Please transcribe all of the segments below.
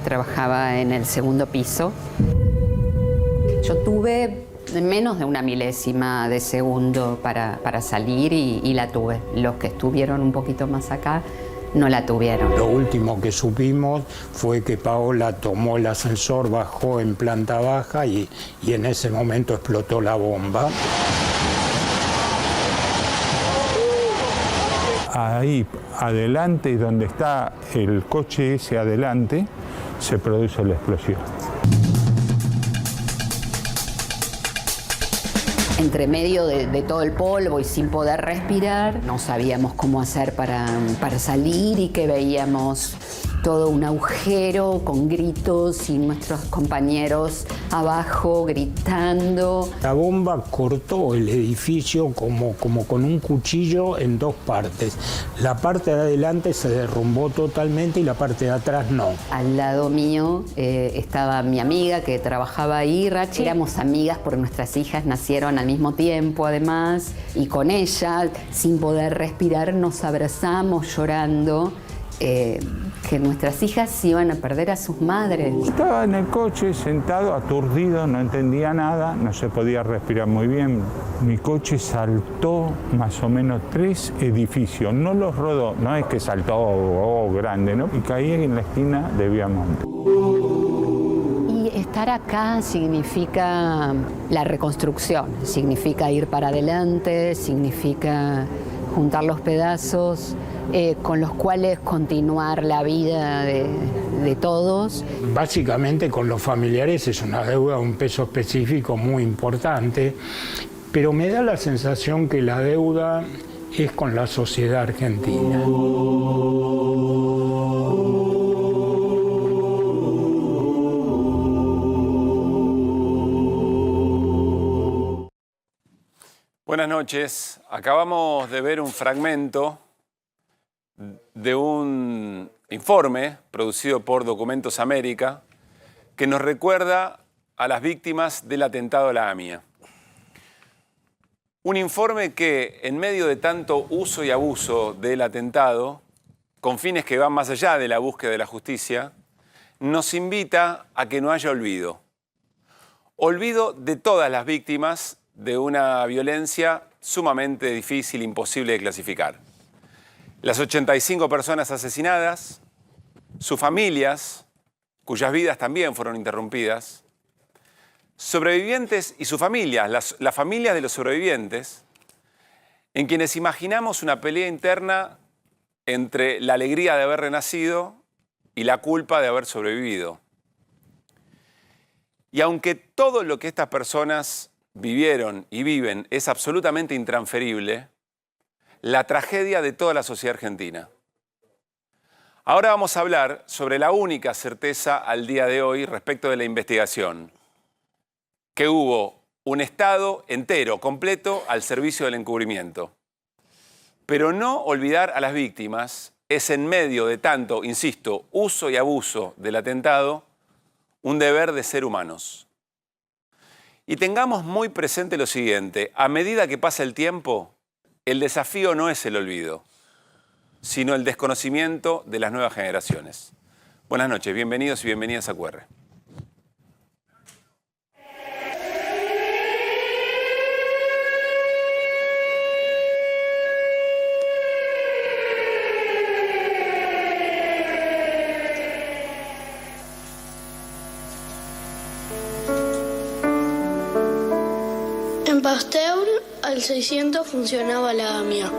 trabajaba en el segundo piso. Yo tuve menos de una milésima de segundo para salir y la tuve. Los que estuvieron un poquito más acá no la tuvieron. Lo último que supimos fue que Paola tomó el ascensor, bajó en planta baja y en ese momento explotó la bomba. Ahí adelante, donde está el coche ese adelante, se produce la explosión. Entre medio de todo el polvo y sin poder respirar, no sabíamos cómo hacer para salir y que veíamos todo un agujero con gritos y nuestros compañeros abajo gritando. La bomba cortó el edificio como con un cuchillo en dos partes. La parte de adelante se derrumbó totalmente y la parte de atrás no. Al lado mío estaba mi amiga que trabajaba ahí, Rachi. Éramos amigas porque nuestras hijas nacieron al mismo tiempo además, y con ella, sin poder respirar, nos abrazamos llorando. Que nuestras hijas iban a perder a sus madres. Estaba en el coche sentado, aturdido, no entendía nada, no se podía respirar muy bien. Mi coche saltó más o menos 3 edificios, no los rodó, no es que saltó grande, ¿no? Y caí en la esquina de Viamonte. Y estar acá significa la reconstrucción, significa ir para adelante, significa juntar los pedazos con los cuales continuar la vida de todos. Básicamente con los familiares es una deuda de un peso específico muy importante, pero me da la sensación que la deuda es con la sociedad argentina. Buenas noches. Acabamos de ver un fragmento de un informe producido por Documentos América que nos recuerda a las víctimas del atentado a la AMIA. Un informe que, en medio de tanto uso y abuso del atentado, con fines que van más allá de la búsqueda de la justicia, nos invita a que no haya olvido. Olvido de todas las víctimas de una violencia sumamente difícil, imposible de clasificar. Las 85 personas asesinadas, sus familias, cuyas vidas también fueron interrumpidas, sobrevivientes y sus familias, las familias de los sobrevivientes, en quienes imaginamos una pelea interna entre la alegría de haber renacido y la culpa de haber sobrevivido. Y aunque todo lo que estas personas vivieron y viven es absolutamente intransferible, la tragedia de toda la sociedad argentina. Ahora vamos a hablar sobre la única certeza al día de hoy respecto de la investigación, que hubo un Estado entero, completo, al servicio del encubrimiento. Pero no olvidar a las víctimas es, en medio de tanto, insisto, uso y abuso del atentado, un deber de ser humanos. Y tengamos muy presente lo siguiente: a medida que pasa el tiempo, el desafío no es el olvido, sino el desconocimiento de las nuevas generaciones. Buenas noches, bienvenidos y bienvenidas a QR. En Pasteur, al 600 funcionaba la AMIA.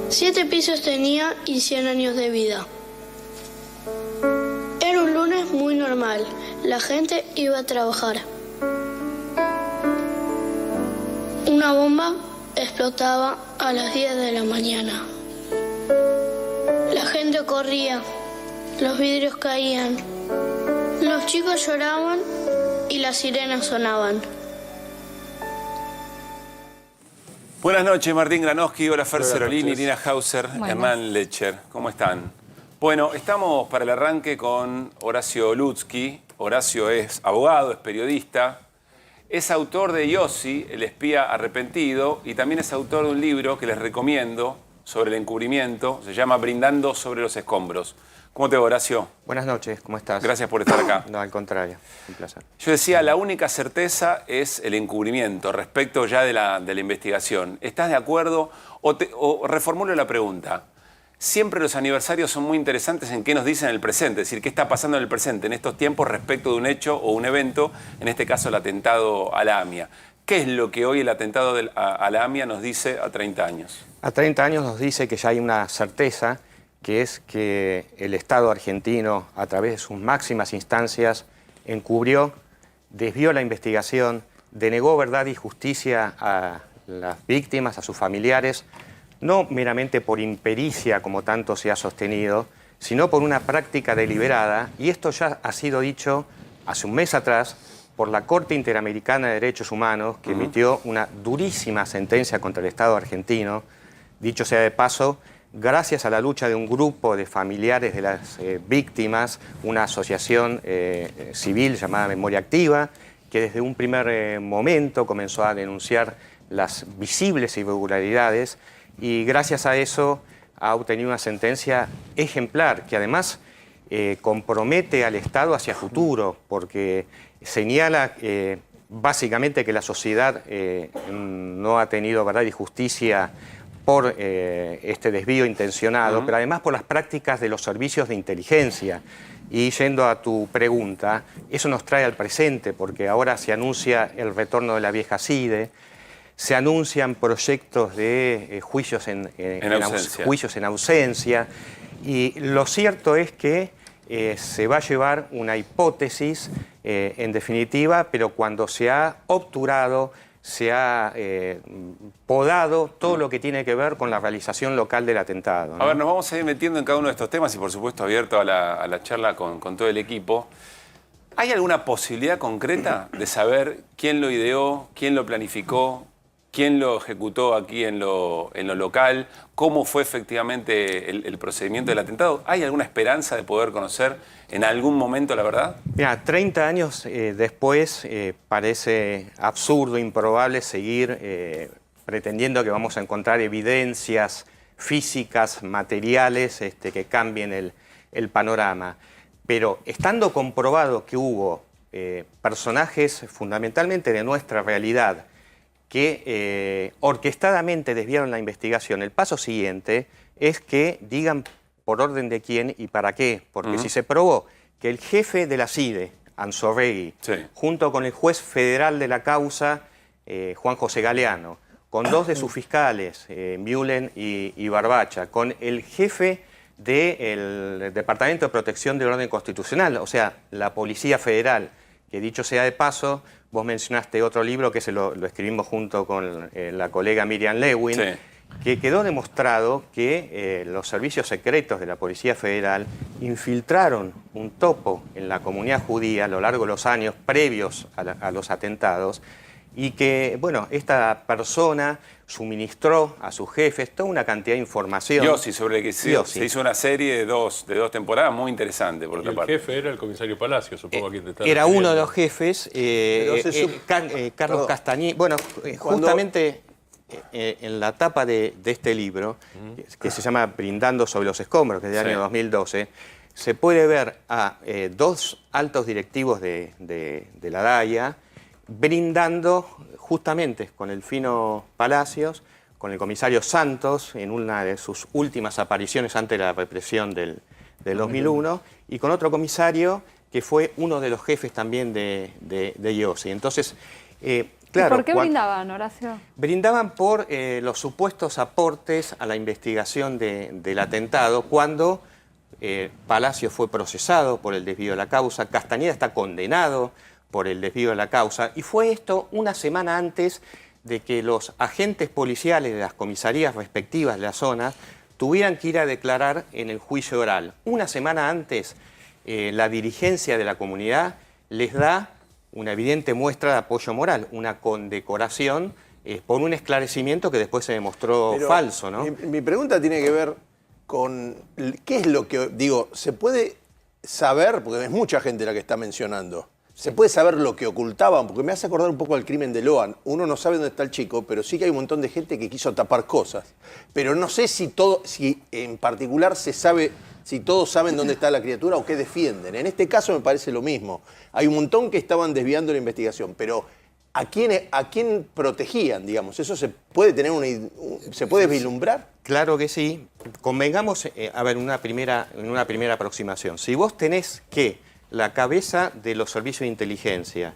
7 pisos tenía y 100 años de vida. Era un lunes muy normal. La gente iba a trabajar. Una bomba explotaba a las 10 de la mañana. La gente corría. Los vidrios caían. Los chicos lloraban y las sirenas sonaban. Buenas noches, Martín Granowski, hola Fer Cerolini, Irina Hauser, Hernán Lecher. ¿Cómo están? Bueno, estamos para el arranque con Horacio Lutzky. Horacio es abogado, es periodista, es autor de Yossi, el espía arrepentido, y también es autor de un libro que les recomiendo sobre el encubrimiento, se llama Brindando sobre los escombros. ¿Cómo te va, Horacio? Buenas noches, ¿cómo estás? Gracias por estar acá. No, al contrario, un placer. Yo decía, la única certeza es el encubrimiento respecto ya de la investigación. ¿Estás de acuerdo? O reformulo la pregunta. Siempre los aniversarios son muy interesantes en qué nos dicen en el presente, es decir, qué está pasando en el presente, en estos tiempos respecto de un hecho o un evento, en este caso el atentado a la AMIA. ¿Qué es lo que hoy el atentado a la AMIA nos dice a 30 años? A 30 años nos dice que ya hay una certeza, que es que el Estado argentino, a través de sus máximas instancias, encubrió, desvió la investigación, denegó verdad y justicia a las víctimas, a sus familiares, no meramente por impericia, como tanto se ha sostenido, sino por una práctica deliberada, y esto ya ha sido dicho hace un mes atrás por la Corte Interamericana de Derechos Humanos, que emitió una durísima sentencia contra el Estado argentino. Dicho sea de paso, gracias a la lucha de un grupo de familiares de las víctimas, una asociación civil llamada Memoria Activa, que desde un primer momento comenzó a denunciar las visibles irregularidades, y gracias a eso ha obtenido una sentencia ejemplar que además compromete al Estado hacia futuro, porque señala básicamente que la sociedad no ha tenido verdad y justicia por este desvío intencionado, pero además por las prácticas de los servicios de inteligencia. Y yendo a tu pregunta, eso nos trae al presente, porque ahora se anuncia el retorno de la vieja CIDE, se anuncian proyectos de juicios en ausencia, y lo cierto es que se va a llevar una hipótesis, en definitiva, pero cuando se ha obturado, se ha podado todo lo que tiene que ver con la realización local del atentado, ¿no? A ver, nos vamos a ir metiendo en cada uno de estos temas y por supuesto abierto a la charla con todo el equipo. ¿Hay alguna posibilidad concreta de saber quién lo ideó, quién lo planificó, quién lo ejecutó aquí en lo local, cómo fue efectivamente el procedimiento del atentado? ¿Hay alguna esperanza de poder conocer en algún momento la verdad? Mira, 30 años después parece absurdo, improbable seguir pretendiendo que vamos a encontrar evidencias físicas, materiales, que cambien el panorama. Pero estando comprobado que hubo personajes fundamentalmente de nuestra realidad que orquestadamente desviaron la investigación, el paso siguiente es que digan por orden de quién y para qué. Porque si se probó que el jefe de la CIDE, Anzorregui, junto con el juez federal de la causa, Juan José Galeano, con dos de sus fiscales, Mühlen y Barbacha, con el jefe del Departamento de Protección del Orden Constitucional, o sea, la Policía Federal, que dicho sea de paso, vos mencionaste otro libro que lo escribimos junto con la colega Miriam Lewin, que quedó demostrado que los servicios secretos de la Policía Federal infiltraron un topo en la comunidad judía a lo largo de los años previos a los atentados, y que, bueno, esta persona suministró a sus jefes toda una cantidad de información. Yossi, sobre el que se hizo una serie de dos temporadas muy interesante, por otra parte. El jefe era el comisario Palacio, supongo que te está era uno de los jefes, Carlos Castañeda. Bueno, justamente en la tapa de este libro, que se llama Brindando sobre los escombros, que es del año 2012, se puede ver a dos altos directivos de la DAIA brindando justamente con el Fino Palacios, con el comisario Santos, en una de sus últimas apariciones ante la represión del 2001, y con otro comisario que fue uno de los jefes también de Yossi. Entonces, claro, ¿y por qué brindaban, Horacio? Brindaban por los supuestos aportes a la investigación del atentado, cuando Palacio fue procesado por el desvío de la causa, Castañeda está condenado por el desvío de la causa, y fue esto una semana antes de que los agentes policiales de las comisarías respectivas de la zona tuvieran que ir a declarar en el juicio oral. Una semana antes, la dirigencia de la comunidad les da una evidente muestra de apoyo moral, una condecoración por un esclarecimiento que después se demostró falso, ¿no? Mi pregunta tiene que ver con qué es lo que, digo, se puede saber, porque es mucha gente la que está mencionando, ¿se puede saber lo que ocultaban? Porque me hace acordar un poco al crimen de Loan. Uno no sabe dónde está el chico, pero sí que hay un montón de gente que quiso tapar cosas. Pero no sé si en particular se sabe si todos saben dónde está la criatura o qué defienden. En este caso me parece lo mismo. Hay un montón que estaban desviando la investigación, pero ¿a quién protegían, digamos? ¿Eso se puede tener se puede vislumbrar? Claro que sí. Convengamos, a ver, en una primera aproximación. Si vos tenés que la cabeza de los servicios de inteligencia,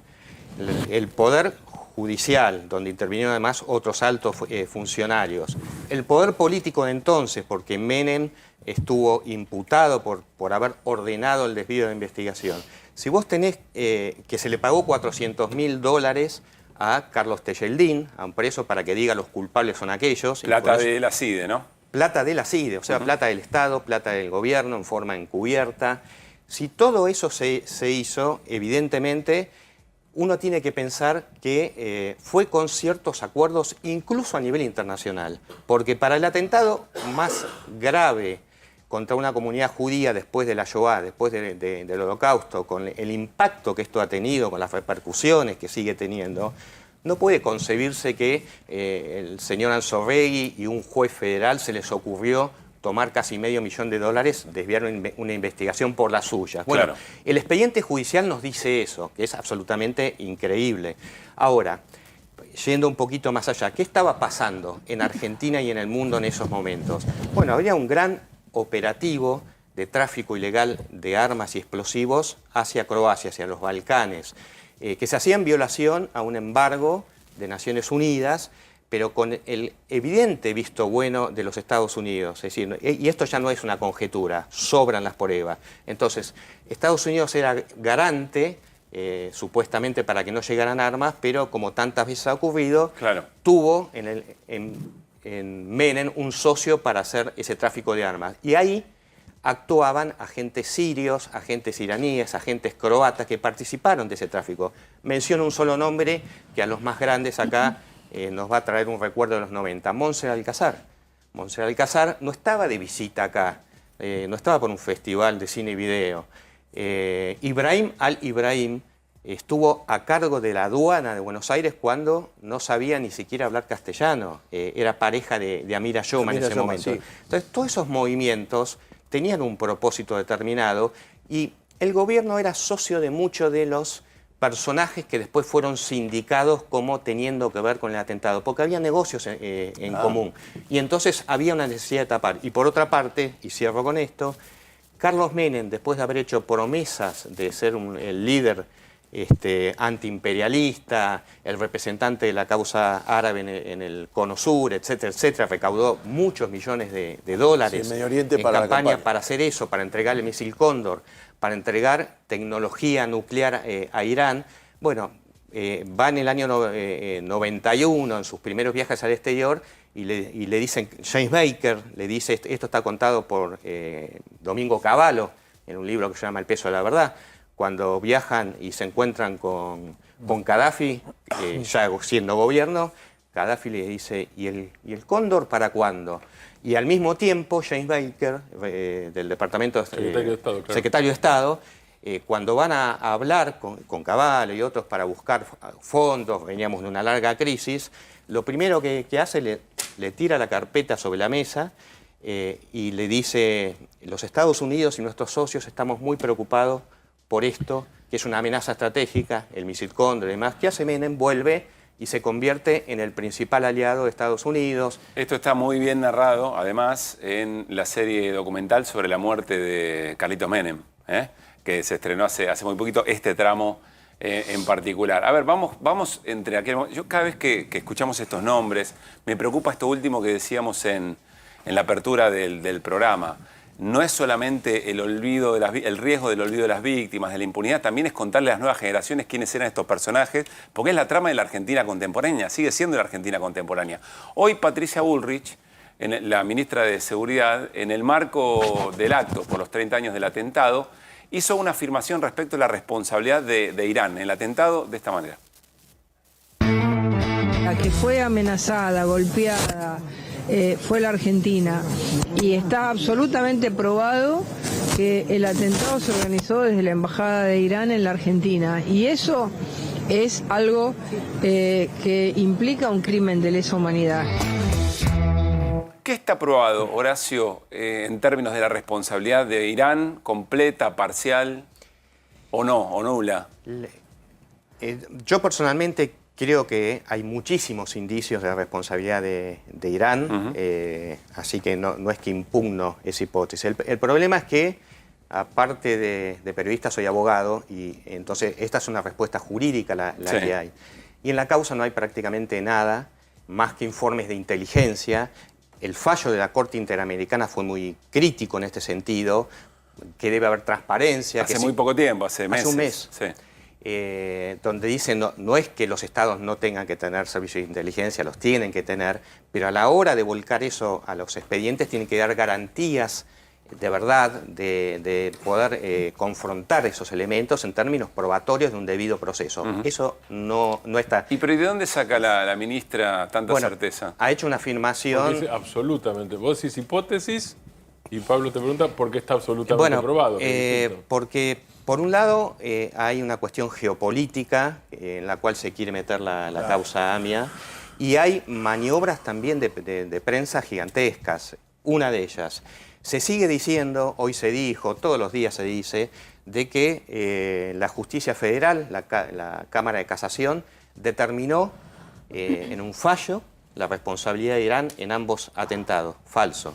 el poder judicial, donde intervinieron además otros altos funcionarios, el poder político de entonces, porque Menem estuvo imputado por haber ordenado el desvío de investigación. Si vos tenés que se le pagó $400.000 a Carlos Tejeldín, a un preso, para que diga los culpables son aquellos. Plata de la CIDE, ¿no? Plata de la CIDE, o sea, plata del Estado, plata del gobierno en forma encubierta. Si todo eso se hizo, evidentemente, uno tiene que pensar que fue con ciertos acuerdos, incluso a nivel internacional. Porque para el atentado más grave contra una comunidad judía después de la Shoah, después del Holocausto, con el impacto que esto ha tenido, con las repercusiones que sigue teniendo, no puede concebirse que el señor Anzoregui y un juez federal se les ocurrió tomar casi $500 millones, desviar una investigación por las suyas. Bueno, claro. El expediente judicial nos dice eso, que es absolutamente increíble. Ahora, yendo un poquito más allá, ¿qué estaba pasando en Argentina y en el mundo en esos momentos? Bueno, había un gran operativo de tráfico ilegal de armas y explosivos hacia Croacia, hacia los Balcanes, que se hacía en violación a un embargo de Naciones Unidas, pero con el evidente visto bueno de los Estados Unidos. Es decir, y esto ya no es una conjetura, sobran las pruebas. Entonces, Estados Unidos era garante, supuestamente para que no llegaran armas, pero como tantas veces ha ocurrido, claro, tuvo en Menem un socio para hacer ese tráfico de armas. Y ahí actuaban agentes sirios, agentes iraníes, agentes croatas que participaron de ese tráfico. Menciono un solo nombre que a los más grandes acá nos va a traer un recuerdo de los 90, Montserrat Alcázar. Montserrat Alcázar no estaba de visita acá, no estaba por un festival de cine y video. Ibrahim al-Ibrahim estuvo a cargo de la aduana de Buenos Aires cuando no sabía ni siquiera hablar castellano. Era pareja de Amira Yoma en ese momento. Sí. Entonces, todos esos movimientos tenían un propósito determinado y el gobierno era socio de muchos de los personajes que después fueron sindicados como teniendo que ver con el atentado, porque había negocios en común. Y entonces había una necesidad de tapar. Y por otra parte, y cierro con esto, Carlos Menem, después de haber hecho promesas de ser el líder antiimperialista, el representante de la causa árabe en el Cono Sur, etcétera, etcétera, recaudó muchos millones de dólares sí, Medio Oriente en para campaña para hacer eso, para entregar el misil Cóndor, para entregar tecnología nuclear a Irán. Bueno, va en el año 91, en sus primeros viajes al exterior, y le dicen, James Baker le dice, esto está contado por Domingo Cavallo, en un libro que se llama El peso de la verdad, cuando viajan y se encuentran con Gaddafi, ya siendo gobierno, Gaddafi le dice, ¿y el Cóndor para cuándo? Y al mismo tiempo, James Baker, del Departamento Secretario de Estado, cuando van a hablar con Cavallo y otros para buscar fondos, veníamos de una larga crisis, lo primero que hace, le tira la carpeta sobre la mesa y le dice, los Estados Unidos y nuestros socios estamos muy preocupados por esto, que es una amenaza estratégica, el misil Cóndor y demás. ¿Qué hace Menem? Vuelve y se convierte en el principal aliado de Estados Unidos. Esto está muy bien narrado, además, en la serie documental sobre la muerte de Carlitos Menem, que se estrenó hace muy poquito, este tramo en particular. A ver, vamos entre aquel momento. Yo cada vez que escuchamos estos nombres, me preocupa esto último que decíamos en la apertura del programa. No es solamente el riesgo del olvido de las víctimas, de la impunidad, también es contarle a las nuevas generaciones quiénes eran estos personajes, porque es la trama de la Argentina contemporánea, sigue siendo la Argentina contemporánea. Hoy Patricia Bullrich, la ministra de Seguridad, en el marco del acto por los 30 años del atentado, hizo una afirmación respecto a la responsabilidad de Irán en el atentado de esta manera. La que fue amenazada, golpeada, fue la Argentina, y está absolutamente probado que el atentado se organizó desde la Embajada de Irán en la Argentina, y eso es algo que implica un crimen de lesa humanidad. ¿Qué está probado, Horacio, en términos de la responsabilidad de Irán, completa, parcial o no, o nula? Yo personalmente creo que hay muchísimos indicios de responsabilidad de Irán, así que no es que impugno esa hipótesis. El problema es que, aparte de periodista, soy abogado y entonces esta es una respuesta jurídica la que hay. Y en la causa no hay prácticamente nada más que informes de inteligencia. El fallo de la Corte Interamericana fue muy crítico en este sentido, que debe haber transparencia. Hace muy poco tiempo, hace meses. Hace un mes. Sí. Donde dice no es que los estados no tengan que tener servicios de inteligencia, los tienen que tener, pero a la hora de volcar eso a los expedientes tienen que dar garantías de verdad, de poder confrontar esos elementos en términos probatorios de un debido proceso. Eso no está. ¿Y pero ¿y de dónde saca la ministra tanta certeza? Ha hecho una afirmación... Dice absolutamente. Vos decís hipótesis y Pablo te pregunta por qué está absolutamente probado. Porque por un lado hay una cuestión geopolítica en la cual se quiere meter la causa AMIA y hay maniobras también de prensa gigantescas. Una de ellas... Se sigue diciendo, hoy se dijo, todos los días se dice, de que la justicia federal, la Cámara de Casación, determinó en un fallo la responsabilidad de Irán en ambos atentados. Falso.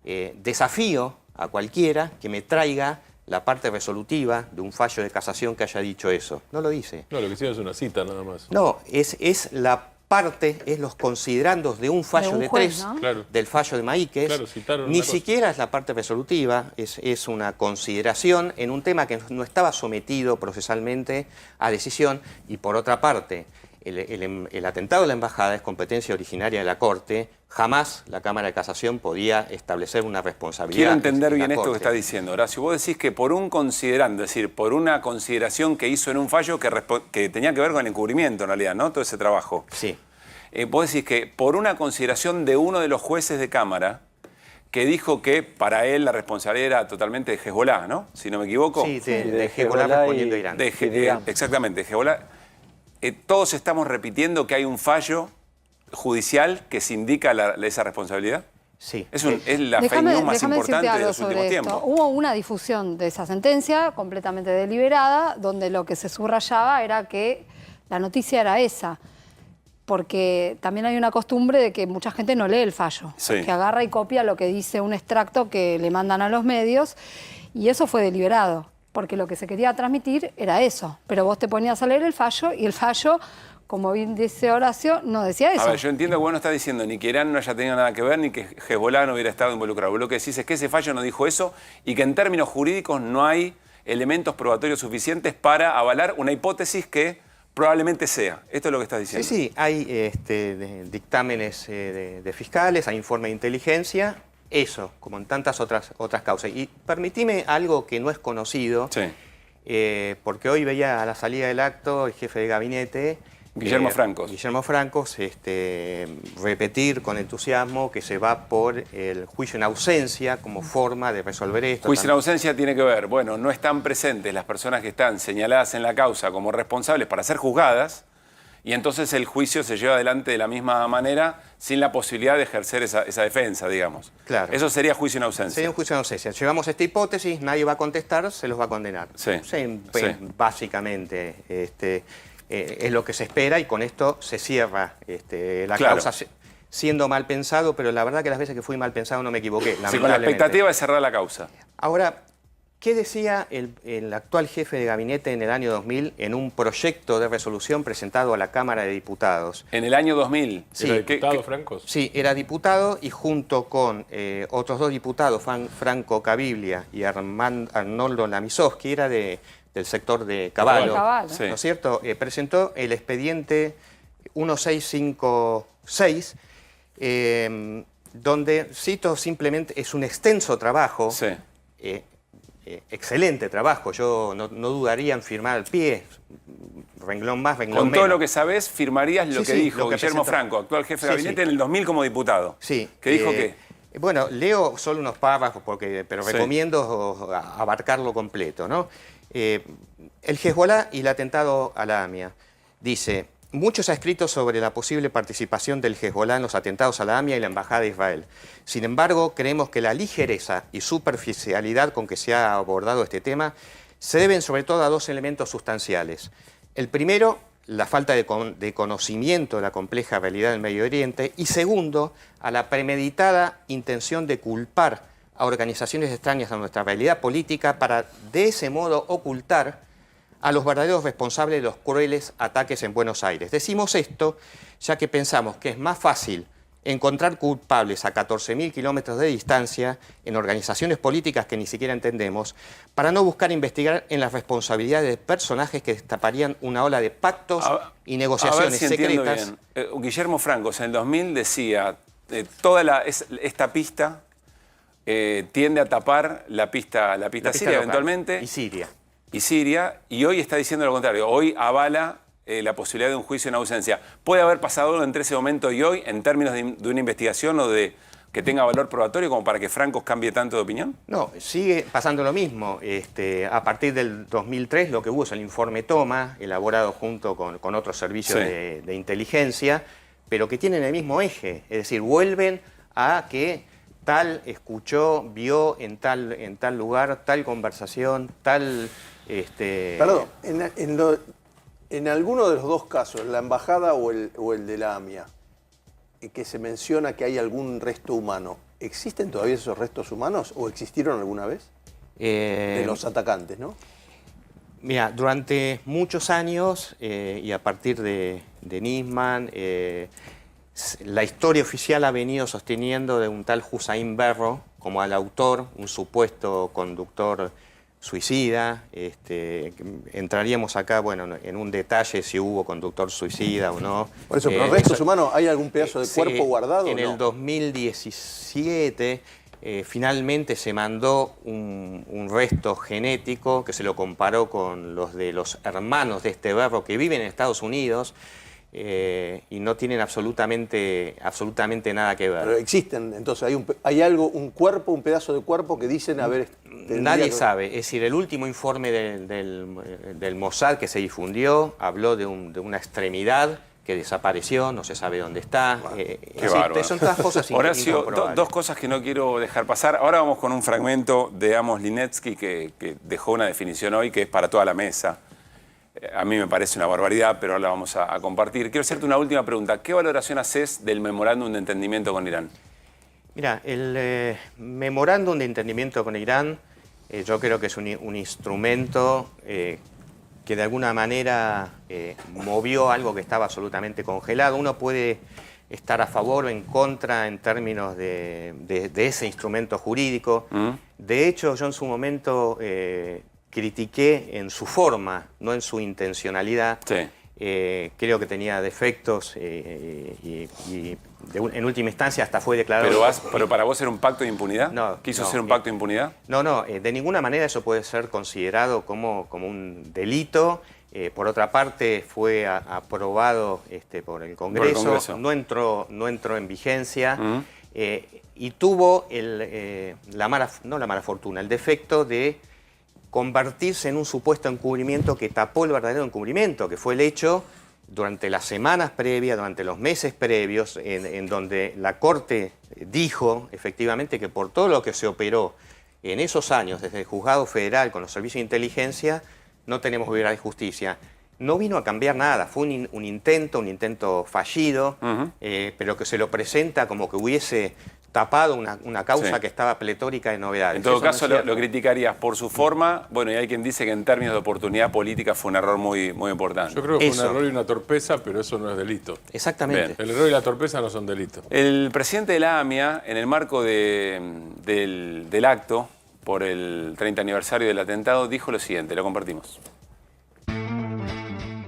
Desafío a cualquiera que me traiga la parte resolutiva de un fallo de casación que haya dicho eso. No lo dice. No, lo que hicieron es una cita nada más. No, es la parte, es los considerandos de un fallo de juez, 3, ¿no? Claro. del fallo de Maíquez. Claro, ni siquiera es la parte resolutiva, es una consideración en un tema que no estaba sometido procesalmente a decisión. Y por otra parte, el atentado de la embajada es competencia originaria de la Corte. Jamás la Cámara de Casación podía establecer una responsabilidad. Quiero entender bien esto Corte. que está diciendo, Horacio. Vos decís que por un considerando, es decir, por una consideración que hizo en un fallo que tenía que ver con el encubrimiento, en realidad, ¿no? Todo ese trabajo. Sí. Vos decís que por una consideración de uno de los jueces de Cámara, que dijo que para él la responsabilidad era totalmente de Hezbollah, ¿no? Si no me equivoco. Sí, de Hezbollah respondiendo a Irán. Exactamente, Hezbollah. Todos estamos repitiendo que hay un fallo judicial que se indica esa responsabilidad. Sí. Es la fake news más importante de los últimos tiempos. Hubo una difusión de esa sentencia completamente deliberada, donde lo que se subrayaba era que la noticia era esa. Porque también hay una costumbre de que mucha gente no lee el fallo, que agarra y copia lo que dice un extracto que le mandan a los medios, y eso fue deliberado, porque lo que se quería transmitir era eso. Pero vos te ponías a leer el fallo, y el fallo, como bien dice Horacio, no decía eso. A ver, yo entiendo que vos no estás diciendo ni que Irán no haya tenido nada que ver, ni que Hezbollah no hubiera estado involucrado. Vos lo que decís es que ese fallo no dijo eso, y que en términos jurídicos no hay elementos probatorios suficientes para avalar una hipótesis que probablemente sea. Esto es lo que estás diciendo. Sí, hay dictámenes de fiscales, hay informe de inteligencia, eso, como en tantas otras causas. Y permitime algo que no es conocido, porque hoy veía a la salida del acto el jefe de gabinete, Guillermo Francos. Guillermo Francos, repetir con entusiasmo que se va por el juicio en ausencia como forma de resolver esto. Juicio en ausencia tiene que ver, bueno, no están presentes las personas que están señaladas en la causa como responsables para ser juzgadas, y entonces el juicio se lleva adelante de la misma manera sin la posibilidad de ejercer esa defensa, digamos. Claro. Eso sería juicio en ausencia. Sería un juicio en ausencia. Llevamos esta hipótesis, nadie va a contestar, se los va a condenar. Básicamente, es lo que se espera, y con esto se cierra la causa, siendo mal pensado, pero la verdad que las veces que fui mal pensado no me equivoqué. Sí, con la expectativa de cerrar la causa. Ahora, ¿qué decía el actual jefe de gabinete en el año 2000 en un proyecto de resolución presentado a la Cámara de Diputados? ¿En el año 2000? Sí. ¿Era diputado Francos? Sí, era diputado, y junto con otros dos diputados, Franco Caviglia y Arnoldo Lamisovsky, era del sector de Caballo, ¿no es cierto? Presentó el expediente 1656, donde, cito simplemente, es un extenso trabajo, excelente trabajo, yo no dudaría en firmar al pie, renglón más, renglón menos. Con todo lo que sabés, firmarías lo que dijo Guillermo Franco, actual jefe de gabinete, en el 2000 como diputado. Sí. ¿Qué dijo qué? Bueno, leo solo unos párrafos, pero recomiendo abarcarlo completo, ¿no? El Hezbollah y el atentado a la AMIA. Dice: Mucho se ha escrito sobre la posible participación del Hezbollah en los atentados a la AMIA y la Embajada de Israel. Sin embargo, creemos que la ligereza y superficialidad con que se ha abordado este tema se deben sobre todo a dos elementos sustanciales. El primero, la falta de conocimiento de la compleja realidad del Medio Oriente, y segundo, a la premeditada intención de culpar a organizaciones extrañas a nuestra realidad política para de ese modo ocultar a los verdaderos responsables de los crueles ataques en Buenos Aires. Decimos esto ya que pensamos que es más fácil encontrar culpables a 14.000 kilómetros de distancia en organizaciones políticas que ni siquiera entendemos, para no buscar investigar en las responsabilidades de personajes que destaparían una ola de pactos y negociaciones secretas. Bien. Guillermo Francos en el 2000 decía, esta pista tiende a tapar la pista siria eventualmente. Y Siria, y hoy está diciendo lo contrario. Hoy avala la posibilidad de un juicio en ausencia. ¿Puede haber pasado algo entre ese momento y hoy en términos de una investigación o de que tenga valor probatorio como para que Francos cambie tanto de opinión? No, sigue pasando lo mismo. A partir del 2003 lo que hubo es el informe Toma, elaborado junto con otros servicios de inteligencia, pero que tienen el mismo eje. Es decir, vuelven a que tal escuchó, vio en tal lugar, tal conversación, tal... Perdón, en alguno de los dos casos, la embajada o el de la AMIA, que se menciona que hay algún resto humano, ¿existen todavía esos restos humanos o existieron alguna vez? De los atacantes, ¿no? Mira, durante muchos años, y a partir de Nisman, la historia oficial ha venido sosteniendo de un tal Hussein Berro como al autor, un supuesto conductor suicida. Entraríamos acá, bueno, en un detalle si hubo conductor suicida o no. Por eso, pero restos humanos, ¿hay algún pedazo de cuerpo guardado? En el 2017 finalmente se mandó un resto genético que se lo comparó con los de los hermanos de este Berro que viven en Estados Unidos. Y no tienen absolutamente nada que ver. Pero existen, entonces hay algo, un cuerpo, un pedazo de cuerpo que dicen haber... Nadie sabe, es decir, el último informe del Mossad que se difundió habló de una extremidad que desapareció, no se sabe dónde está. Qué bárbaro. Son todas cosas Horacio, dos cosas que no quiero dejar pasar. Ahora vamos con un fragmento de Amos Linetsky que dejó una definición hoy que es para toda la mesa. A mí me parece una barbaridad, pero ahora la vamos a compartir. Quiero hacerte una última pregunta. ¿Qué valoración haces del memorándum de entendimiento con Irán? Mira, el memorándum de entendimiento con Irán yo creo que es un instrumento que de alguna manera movió algo que estaba absolutamente congelado. Uno puede estar a favor o en contra en términos de ese instrumento jurídico. De hecho, yo en su momento... critiqué en su forma, no en su intencionalidad. Sí. Creo que tenía defectos y en última instancia hasta fue declarado... ¿Pero para vos era un pacto de impunidad? No. ¿Quiso ser un pacto de impunidad? No, de ninguna manera eso puede ser considerado como un delito. Por otra parte, fue aprobado por el Congreso. No entró en vigencia y tuvo el defecto de convertirse en un supuesto encubrimiento que tapó el verdadero encubrimiento, que fue el hecho durante las semanas previas, durante los meses previos, en donde la Corte dijo efectivamente que por todo lo que se operó en esos años, desde el Juzgado Federal con los servicios de inteligencia, no tenemos libertad de justicia. No vino a cambiar nada, fue un intento fallido, pero que se lo presenta como que hubiese tapado una causa que estaba pletórica de novedades. En todo caso, lo criticarías por su forma, bueno, y hay quien dice que en términos de oportunidad política fue un error muy, muy importante. Yo creo que fue un error y una torpeza, pero eso no es delito. Exactamente. Bien. El error y la torpeza no son delitos. El presidente de la AMIA, en el marco del acto por el 30 aniversario del atentado, dijo lo siguiente, lo compartimos.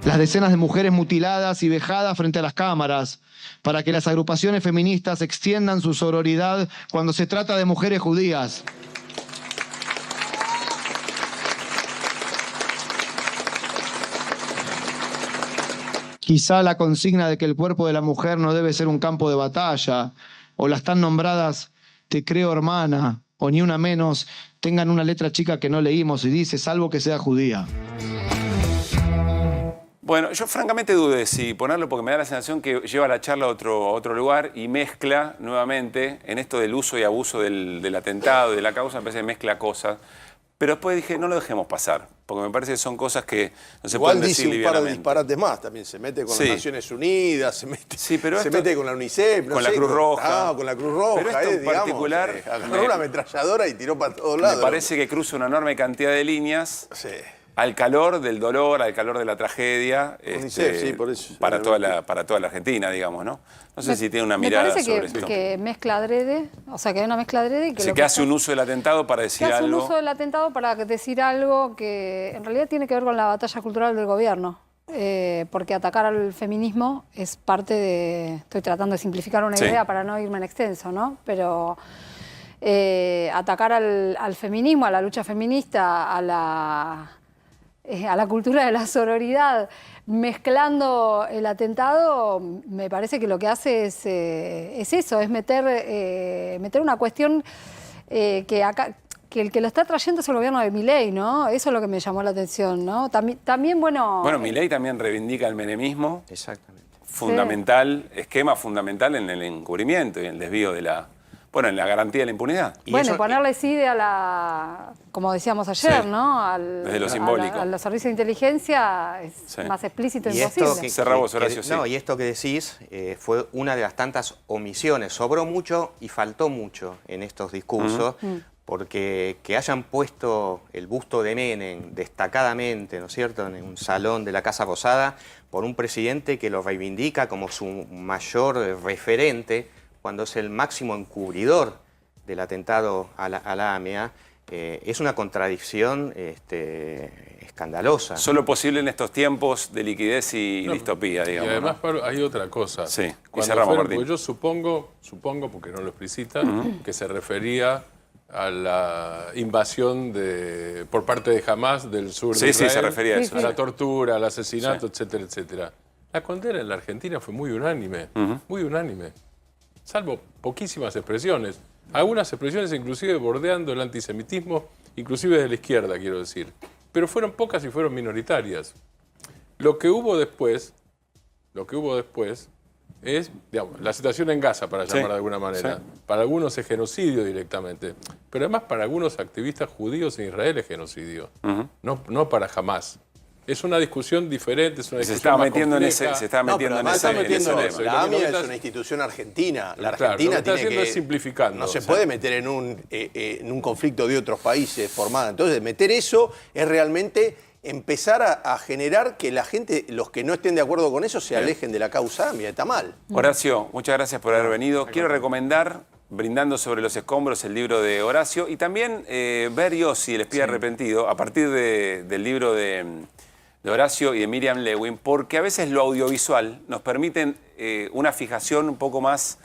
Las decenas de mujeres mutiladas y vejadas frente a las cámaras, para que las agrupaciones feministas extiendan su sororidad cuando se trata de mujeres judías. Quizá la consigna de que el cuerpo de la mujer no debe ser un campo de batalla, o las tan nombradas "te creo hermana", o "ni una menos", tengan una letra chica que no leímos y dice "salvo que sea judía". Bueno, yo francamente dudé si ponerlo porque me da la sensación que lleva la charla a otro lugar y mezcla nuevamente en esto del uso y abuso del atentado, de la causa, me parece que mezcla cosas. Pero después dije, no lo dejemos pasar, porque me parece que son cosas que no se pueden decir livianamente. Igual dice un par de disparates más, también se mete con las Naciones Unidas, se mete con la UNICEF, con la Cruz Roja. Con la Cruz Roja. Pero esto en particular... agarró una ametralladora y tiró para todos lados. Me parece que cruza una enorme cantidad de líneas. Sí. Al calor del dolor, al calor de la tragedia, sí, por eso. para toda la Argentina, digamos, ¿no? No sé si tiene una mirada sobre esto. Me parece que mezcla adrede, o sea, que hay una mezcla adrede. Que hace un uso del atentado para decir algo. Que hace un uso del atentado para decir algo que en realidad tiene que ver con la batalla cultural del gobierno. Porque atacar al feminismo es parte de... Estoy tratando de simplificar una idea para no irme en extenso, ¿no? Pero atacar al feminismo, a la lucha feminista, a la cultura de la sororidad, mezclando el atentado, me parece que lo que hace es eso, es meter una cuestión que el que lo está trayendo es el gobierno de Milei, ¿no? Eso es lo que me llamó la atención, ¿no? También bueno... Bueno, Milei también reivindica el menemismo. Exactamente. Fundamental, esquema fundamental en el encubrimiento y en el desvío de la... Bueno, en la garantía de la impunidad. Bueno, ponerle CIDE a la, como decíamos ayer, ¿no? Desde lo simbólico. A los servicios de inteligencia es más explícito e imposible. Cerramos, Horacio, No, y esto que decís fue una de las tantas omisiones. Sobró mucho y faltó mucho en estos discursos, porque que hayan puesto el busto de Menem destacadamente, ¿no es cierto?, en un salón de la Casa Rosada, por un presidente que lo reivindica como su mayor referente, cuando es el máximo encubridor del atentado a la AMIA, es una contradicción escandalosa. Solo posible en estos tiempos de liquidez y distopía, digamos. Y además, Pablo, hay otra cosa. Sí, y cerramos, Martín. Yo supongo, porque no lo explicita, que se refería a la invasión por parte de Hamás del sur de Israel. Sí, se refería a eso. A la tortura, al asesinato, etcétera, etcétera. La condena en la Argentina fue muy unánime, muy unánime. Salvo poquísimas expresiones. Algunas expresiones inclusive bordeando el antisemitismo, inclusive de la izquierda, quiero decir. Pero fueron pocas y fueron minoritarias. Lo que hubo después es, digamos, la situación en Gaza, para llamar de alguna manera. Sí. Para algunos es genocidio directamente. Pero además para algunos activistas judíos en Israel es genocidio. No para Hamás. Es una discusión diferente, es una discusión más compleja. Se está metiendo en ese. La AMIA es una institución argentina. La Argentina tiene que... Es simplificando. No se puede meter en un conflicto de otros países formado. Entonces, meter eso es realmente empezar a generar que la gente, los que no estén de acuerdo con eso, se alejen de la causa AMIA. Está mal. Horacio, muchas gracias por haber venido. Quiero recomendar, Brindando sobre los escombros, el libro de Horacio, y también ver Yossi, el espía arrepentido, a partir del libro de Horacio y de Miriam Lewin, porque a veces lo audiovisual nos permite una fijación un poco más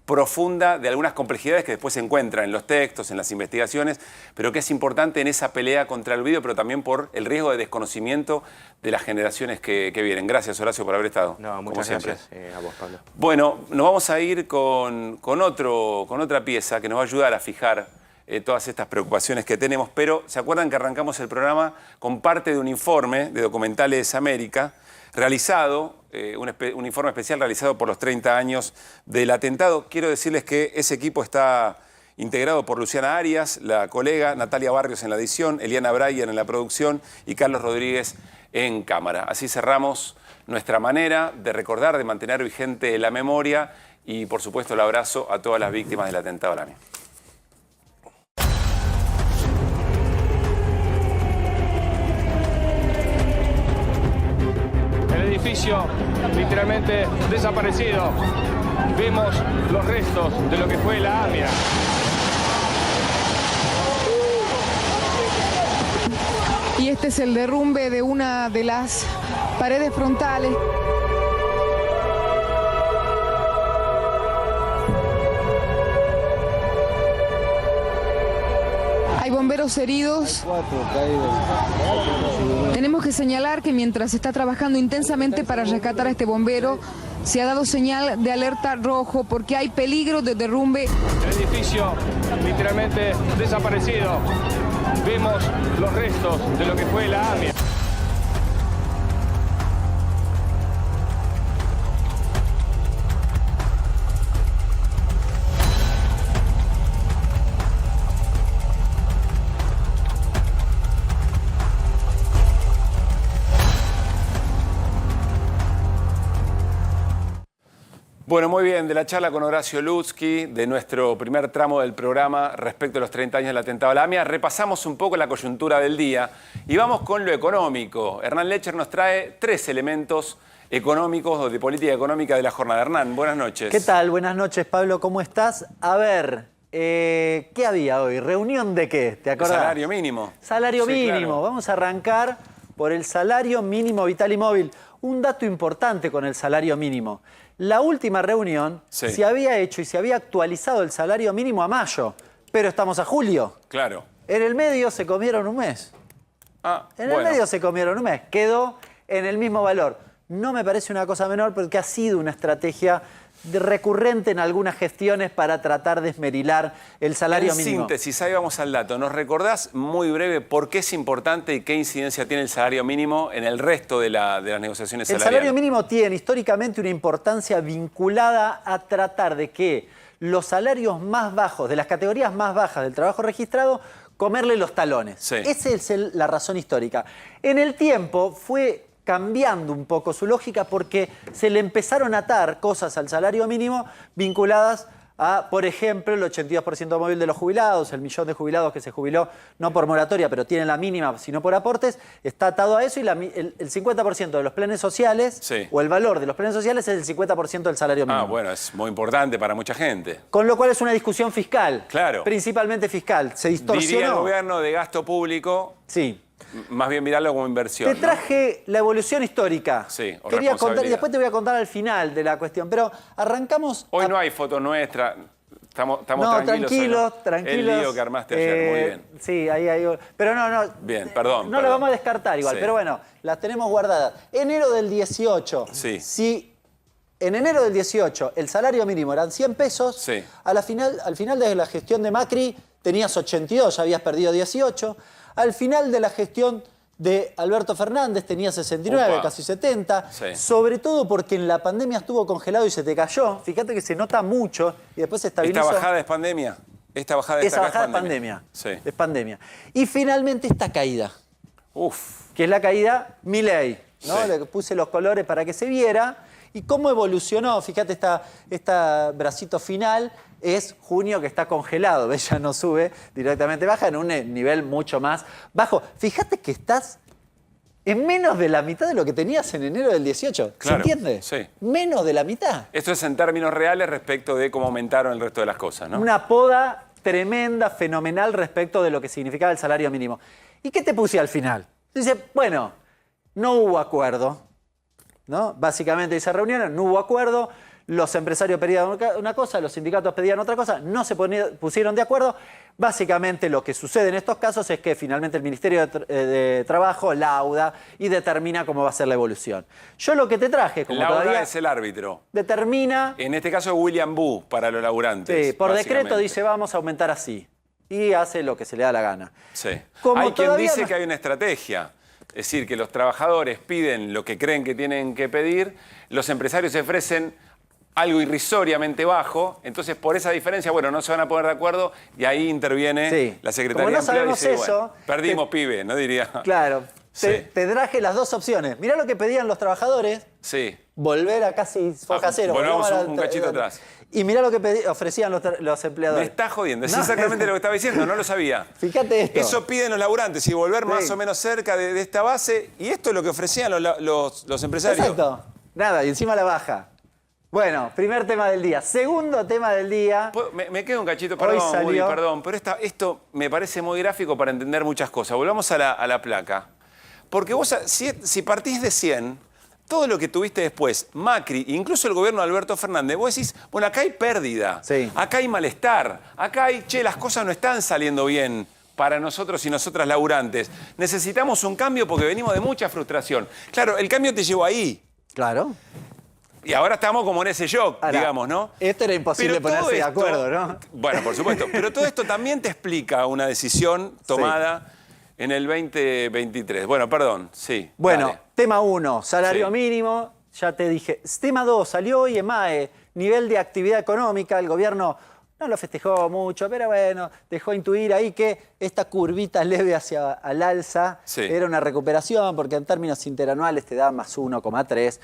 profunda de algunas complejidades que después se encuentran en los textos, en las investigaciones, pero que es importante en esa pelea contra el video, pero también por el riesgo de desconocimiento de las generaciones que vienen. Gracias, Horacio, por haber estado. No, muchas gracias a vos, Pablo. Bueno, nos vamos a ir con otra pieza que nos va a ayudar a fijar todas estas preocupaciones que tenemos, pero ¿se acuerdan que arrancamos el programa con parte de un informe de Documentales América realizado, un informe especial realizado por los 30 años del atentado? Quiero decirles que ese equipo está integrado por Luciana Arias, la colega, Natalia Barrios en la edición, Eliana Breyer en la producción y Carlos Rodríguez en cámara. Así cerramos nuestra manera de recordar, de mantener vigente la memoria y, por supuesto, el abrazo a todas las víctimas del atentado a la AMIA. Edificio literalmente desaparecido. Vemos los restos de lo que fue la AMIA. Y este es el derrumbe de una de las paredes frontales. Hay bomberos heridos. Tenemos que señalar que mientras se está trabajando intensamente para rescatar a este bombero, se ha dado señal de alerta rojo porque hay peligro de derrumbe. El edificio literalmente desaparecido. Vemos los restos de lo que fue la AMIA. Bueno, muy bien, de la charla con Horacio Lutzky, de nuestro primer tramo del programa respecto a los 30 años del atentado a la AMIA, repasamos un poco la coyuntura del día y vamos con lo económico. Hernán Lecher nos trae 3 elementos económicos o de política económica de la jornada. Hernán, buenas noches. ¿Qué tal? Buenas noches, Pablo, ¿cómo estás? A ver, ¿qué había hoy? ¿Reunión de qué? ¿Te acordás? Salario mínimo. Salario Sí, mínimo. claro. Vamos a arrancar por el salario mínimo vital y móvil. Un dato importante con el salario mínimo. La última reunión se había hecho y se había actualizado el salario mínimo a mayo, pero estamos a julio. Claro. En el medio se comieron un mes. En el medio se comieron un mes. Quedó en el mismo valor. No me parece una cosa menor porque ha sido una estrategia recurrente en algunas gestiones para tratar de esmerilar el salario mínimo. En síntesis, ahí vamos al dato. ¿Nos recordás muy breve por qué es importante y qué incidencia tiene el salario mínimo en el resto de las negociaciones salariales? El salario mínimo tiene históricamente una importancia vinculada a tratar de que los salarios más bajos, de las categorías más bajas del trabajo registrado, comerle los talones. Sí. Esa es la razón histórica. En el tiempo fue cambiando un poco su lógica porque se le empezaron a atar cosas al salario mínimo vinculadas a, por ejemplo, el 82% móvil de los jubilados, el millón de jubilados que se jubiló no por moratoria, pero tiene la mínima, sino por aportes, está atado a eso y el 50% de los planes sociales, o el valor de los planes sociales es el 50% del salario mínimo. Ah, bueno, es muy importante para mucha gente. Con lo cual es una discusión fiscal. Claro. Principalmente fiscal. Se distorsionó. Diría el gobierno de gasto público. Sí. Más bien mirarlo como inversión. Te traje la evolución histórica. Sí, o Quería contar y responsabilidad. después te voy a contar al final de la cuestión. Pero arrancamos. Hoy no hay foto nuestra. Estamos No, tranquilos. tranquilos. El lío que armaste ayer, muy bien. Sí, ahí. Pero no. Bien, perdón. No la vamos a descartar igual, Sí. pero bueno, las tenemos guardadas. Enero del 18. Sí. Si en enero del 18 el salario mínimo eran 100 pesos, Sí. al final de la gestión de Macri tenías 82, ya habías perdido 18. Al final de la gestión de Alberto Fernández tenía 69, Opa. casi 70, Sí. sobre todo porque en la pandemia estuvo congelado y se te cayó. Fíjate que se nota mucho y después se estabilizó. ¿Esta bajada es pandemia? ¿Esta bajada de Esa bajada es pandemia. Sí. Es pandemia. Y finalmente esta caída. Uf. Que es la caída Milei, ¿no? Sí. Le puse los colores para que se viera. Y cómo evolucionó, fíjate, esta bracito final es junio que está congelado, ¿ves? Ya no sube, directamente baja en un nivel mucho más bajo. Fíjate que estás en menos de la mitad de lo que tenías en enero del 18. Claro, ¿Se entiende? sí. Menos de la mitad. Esto es en términos reales respecto de cómo aumentaron el resto de las cosas, ¿no? Una poda tremenda, fenomenal respecto de lo que significaba el salario mínimo. ¿Y qué te puse al final? Dice, bueno, no hubo acuerdo, ¿no? Básicamente se reunieron, no hubo acuerdo, los empresarios pedían una cosa, los sindicatos pedían otra cosa, no se pusieron de acuerdo. Básicamente lo que sucede en estos casos es que finalmente el Ministerio de Trabajo lauda y determina cómo va a ser la evolución. Yo lo que te traje, como Lauda todavía es el árbitro. determina... En este caso William Boo para los laburantes. Sí, por decreto básicamente. dice vamos a aumentar así. Y hace lo que se le da la gana. Sí. Como Hay quien todavía dice no- que hay una estrategia. Es decir, que los trabajadores piden lo que creen que tienen que pedir, los empresarios ofrecen algo irrisoriamente bajo, entonces por esa diferencia, bueno, no se van a poner de acuerdo y ahí interviene Sí. la Secretaría Como no de Empleo y sabemos dice, eso, bueno, perdimos, pibe, ¿no diría? Claro, Sí. te traje las dos opciones. Mirá lo que pedían los trabajadores, Sí. volver a casi foja cero. volvamos volvamos a un cachito atrás. Y mirá lo que ofrecían los Me empleadores. está jodiendo, es No. exactamente lo que estaba diciendo, no lo sabía. Fíjate esto. Eso piden los laburantes y volver más Sí. o menos cerca de esta base, y esto es lo que ofrecían los empresarios. Exacto. Nada, y encima la baja. Bueno, primer tema del día. Segundo tema del día. Me queda un cachito, Hoy perdón, salió- Woody, perdón, pero esto me parece muy gráfico para entender muchas cosas. Volvamos a la placa. Porque vos, si partís de 100, todo lo que tuviste después, Macri, incluso el gobierno de Alberto Fernández, vos decís, bueno, acá hay pérdida, acá hay malestar, acá hay, che, las cosas no están saliendo bien para nosotros y nosotras laburantes. Necesitamos un cambio porque venimos de mucha frustración. Claro, el cambio te llevó ahí. Claro. Y ahora estamos como en ese shock, Ahora, digamos, ¿no? Esto era imposible Pero todo ponerse de esto- acuerdo, ¿no? Bueno, por supuesto. Pero todo esto también te explica una decisión tomada en el 2023. Bueno, perdón, sí. Bueno, dale. tema 1, salario Sí. mínimo, ya te dije. Tema 2, salió hoy EMAE, nivel de actividad económica, el gobierno no lo festejó mucho, pero bueno, dejó intuir ahí que esta curvita leve hacia al alza Sí. era una recuperación, porque en términos interanuales te da más 1,3.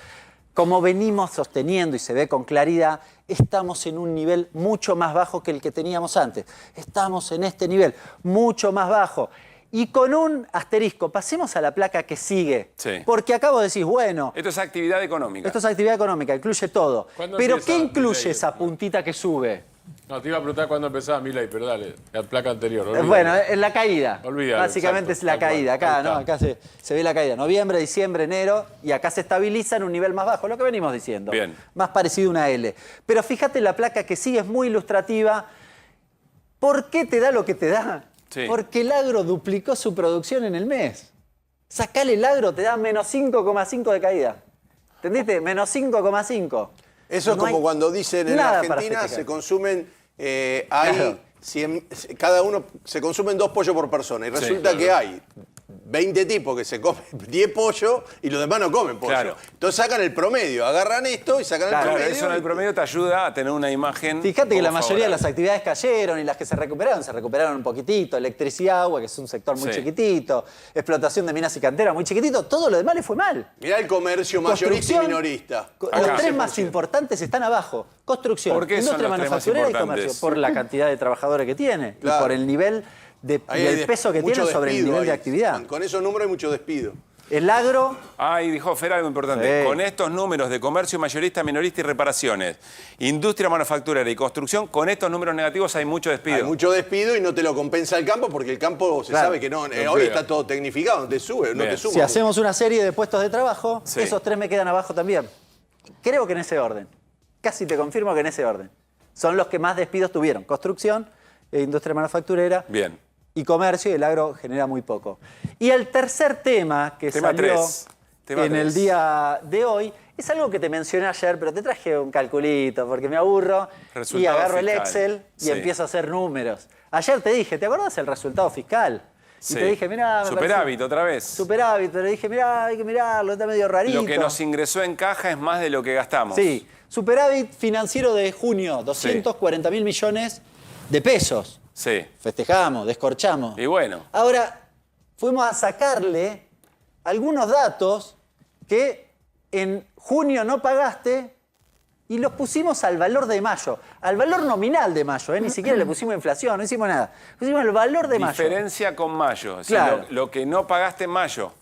como venimos sosteniendo y se ve con claridad, estamos en un nivel mucho más bajo que el que teníamos antes. Estamos en este nivel, mucho más bajo. Y con un asterisco, pasemos a la placa que sigue. Sí. Porque acabo de decir, bueno... Esto es actividad económica. Esto es actividad económica, incluye todo. Pero empieza ¿qué incluye Milei? esa puntita que sube? No, te iba a preguntar cuándo empezaba Milei, pero dale, la placa anterior. Olvídalo. Bueno, en la caída. Olvídalo, Básicamente exacto, es la tal cual, caída. Acá, ahí ¿no? está. Acá se ve la caída. Noviembre, diciembre, enero. Y acá se estabiliza en un nivel más bajo, lo que venimos diciendo. Bien. Más parecido a una L. Pero fíjate, la placa que sigue es muy ilustrativa. ¿Por qué te da lo que te da? Sí. Porque el agro duplicó su producción en el mes. Sacale el agro, te da menos 5,5 de caída. ¿Entendiste? Menos 5,5. Eso es No como hay cuando dicen en nada para Argentina festejar. se consumen, hay Claro. 100, cada uno se consumen 2 pollos por persona y Sí, resulta claro. que hay 20 tipos que se comen 10 pollos y los demás no comen pollo. Claro. Entonces sacan el promedio, agarran esto y sacan Claro, el Claro, promedio. eso en el promedio te ayuda a tener una imagen. Fíjate que la poco mayoría de las favorable. actividades cayeron y las que se recuperaron un poquitito. Electricidad, agua, que es un sector muy Sí. chiquitito. Explotación de minas y canteras, muy chiquitito. Todo lo demás le fue mal. Mirá el comercio mayorista y Construcción, minorista. Los Acá. tres más importantes están abajo. Construcción, ¿Por qué son industria los tres más manufacturera y importantes? comercio. Por la cantidad de trabajadores que tiene y Claro. por el nivel Ahí hay del peso que mucho tiene sobre el despido nivel de ahí. actividad. Con esos números hay mucho despido. El agro, Y dijo Fer algo importante. Sí. Con estos números de comercio mayorista, minorista y reparaciones, industria manufacturera y construcción, con estos números negativos hay mucho despido. Hay mucho despido y no te lo compensa el campo porque el campo se Claro. sabe que no. Hoy pega. está todo tecnificado, no te sube, no Bien. te suma. si hacemos una serie de puestos de trabajo, Sí. esos tres me quedan abajo también. Creo que en ese orden. Casi te confirmo que en ese orden. Son los que más despidos tuvieron. Construcción, industria manufacturera Bien. y comercio, y el agro genera muy poco. Y el tercer tema que Tema salió 3. Tema en el 3. día de hoy es algo que te mencioné ayer, pero te traje un calculito porque me aburro y Resultado agarro el fiscal. Excel y Sí. empiezo a hacer números. Ayer te dije, ¿te acordás el resultado fiscal? Y Sí. te dije, mirá, me Superávit, parece- otra vez. Superávit, pero le dije, mirá, hay que mirarlo, está medio rarito. Lo que nos ingresó en caja es más de lo que gastamos. Sí, superávit financiero de junio, 240.000 millones de pesos. Sí. Festejamos, descorchamos. Y bueno, Ahora, fuimos a sacarle algunos datos que en junio no pagaste y los pusimos al valor de mayo, al valor nominal de mayo, ni siquiera le pusimos inflación, no hicimos nada. Pusimos el valor de mayo. diferencia con mayo. Es decir, Claro. lo que no pagaste en mayo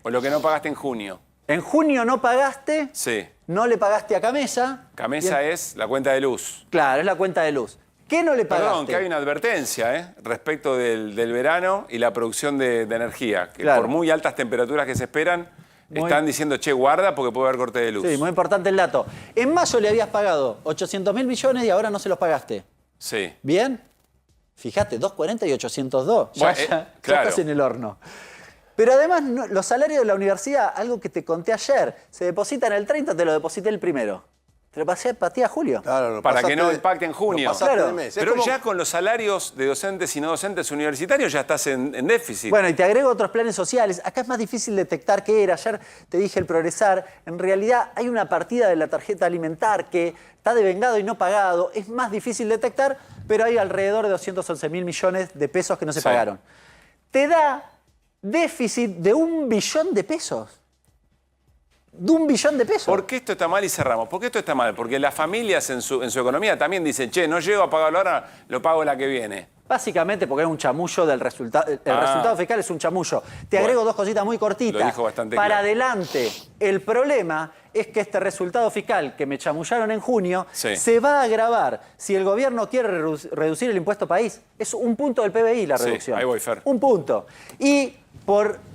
o lo que no pagaste en junio. En junio no pagaste, Sí. no le pagaste a Camesa. Camesa y en- es la cuenta de luz. Claro, es la cuenta de luz. ¿Qué no le pagaste? Perdón, que hay una advertencia respecto del verano y la producción de energía. Que Claro. por muy altas temperaturas que se esperan, Muy- están diciendo, che, guarda porque puede haber corte de luz. Sí, muy importante el dato. En mayo le habías pagado 800.000 millones y ahora no se los pagaste. Sí. ¿Bien? Fíjate, 240 y 802. Ya, Bueno, ya claro. estás en el horno. Pero además, los salarios de la universidad, algo que te conté ayer, se depositan el 30, te lo deposité el primero. Te lo pasé para ti a Julio. Claro, lo Para pasaste que no de- impacte en junio. lo pasaste Claro. de mes. Es Pero como- ya con los salarios de docentes y no docentes universitarios ya estás en déficit. Bueno, y te agrego otros planes sociales. Acá es más difícil detectar qué era. Ayer te dije el progresar. En realidad hay una partida de la tarjeta alimentar que está devengado y no pagado. Es más difícil detectar, pero hay alrededor de 211.000 millones de pesos que no se Sí. pagaron. Te da déficit de 1 billón de pesos. De 1 billón de pesos. ¿Por qué esto está mal y cerramos? ¿Por qué esto está mal? Porque las familias en su economía también dicen, che, no llego a pagarlo ahora, lo pago la que viene. Básicamente porque es un chamullo del resultado. El resultado fiscal es un chamullo. Te agrego dos cositas muy cortitas. Lo dijo bastante Para claro. adelante, el problema es que este resultado fiscal que me chamullaron en junio Sí. se va a agravar si el gobierno quiere reducir el impuesto país. Es 1 punto del PBI la Sí, reducción. ahí voy, Fer. 1 punto. Y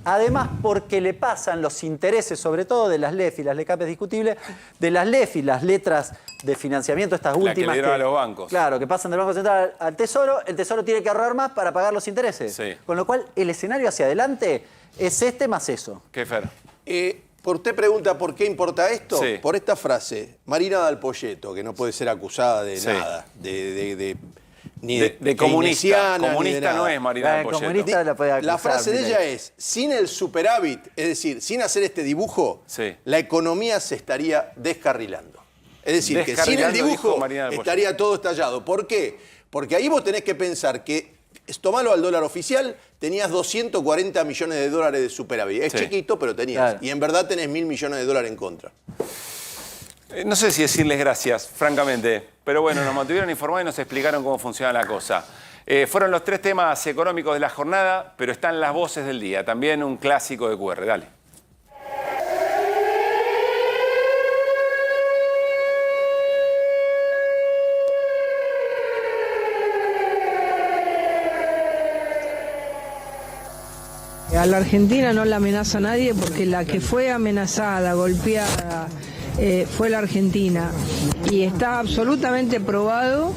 además porque le pasan los intereses, sobre todo de las LEF y las LECAPES discutibles, de las LEF y las letras de financiamiento, estas La que últimas. le dieron a los bancos. Claro, que pasan del Banco Central al Tesoro, el Tesoro tiene que ahorrar más para pagar los intereses. Sí. Con lo cual, el escenario hacia adelante es este más eso. ¿Qué, Fer? Usted pregunta por qué importa esto. Sí. Por esta frase, Marina Dal Polletto, que no puede ser acusada de Sí. nada, ni De comunista. keynesiana, ni de Comunista nada. no es Marina Dal Polletto. comunista la puede acusar, La frase de Milei. ella es, sin el superávit, es decir, sin hacer este dibujo, Sí. la economía se estaría descarrilando. Es decir, que sin el Descarrilando, dibujo dijo Marina Dal Polletto. estaría todo estallado. ¿Por qué? Porque ahí vos tenés que pensar que, tomalo al dólar oficial, tenías 240 millones de dólares de superávit. Es Sí. chiquito, pero tenías. Claro. Y en verdad tenés 1.000 millones de dólares en contra. No sé si decirles gracias, francamente, pero bueno, nos mantuvieron informados y nos explicaron cómo funciona la cosa. Fueron los 3 temas económicos de la jornada, pero están las voces del día, también un clásico de QR. Dale. A la Argentina no la amenaza nadie porque la que fue amenazada, golpeada, fue la Argentina. Y está absolutamente probado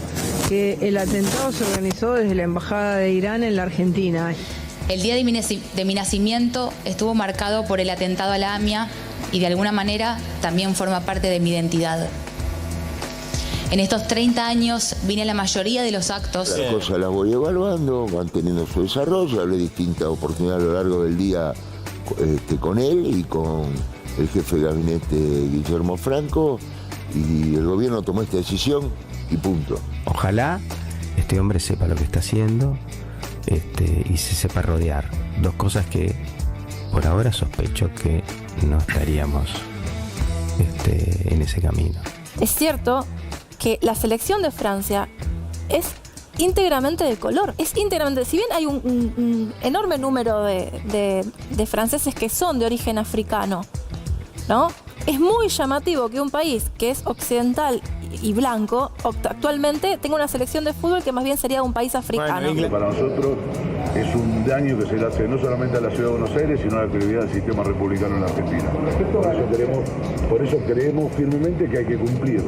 que el atentado se organizó desde la Embajada de Irán en la Argentina. El día de mi nacimiento estuvo marcado por el atentado a la AMIA y de alguna manera también forma parte de mi identidad. En estos 30 años vine a la mayoría de los actos. Las cosas las voy evaluando, van teniendo su desarrollo. Hablé distintas oportunidades a lo largo del día con él y con el jefe de gabinete Guillermo Franco, y el gobierno tomó esta decisión y punto. Ojalá este hombre sepa lo que está haciendo y se sepa rodear. 2 cosas que por ahora sospecho que no estaríamos en ese camino. Es cierto que la selección de Francia es íntegramente de color. Es íntegramente, si bien hay un enorme número de franceses que son de origen africano, ¿no? Es muy llamativo que un país que es occidental y blanco actualmente tenga una selección de fútbol que más bien sería un país africano. Para nosotros es un daño que se le hace no solamente a la Ciudad de Buenos Aires, sino a la credibilidad del sistema republicano en la Argentina. Por eso creemos firmemente que hay que cumplir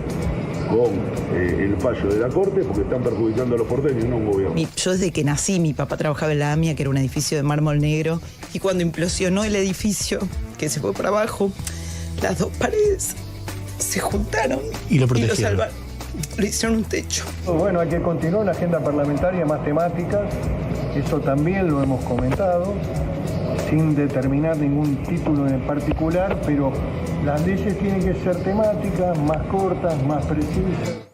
con el fallo de la Corte, porque están perjudicando a los porteños, no a un gobierno. Yo desde que nací, mi papá trabajaba en la AMIA, que era un edificio de mármol negro, y cuando implosionó el edificio, que se fue para abajo, las 2 paredes se juntaron y lo protegieron. Salvaron. Le hicieron un techo. Bueno, hay que continuar una agenda parlamentaria más temáticas, eso también lo hemos comentado, sin determinar ningún título en particular, pero las leyes tienen que ser temáticas, más cortas, más precisas.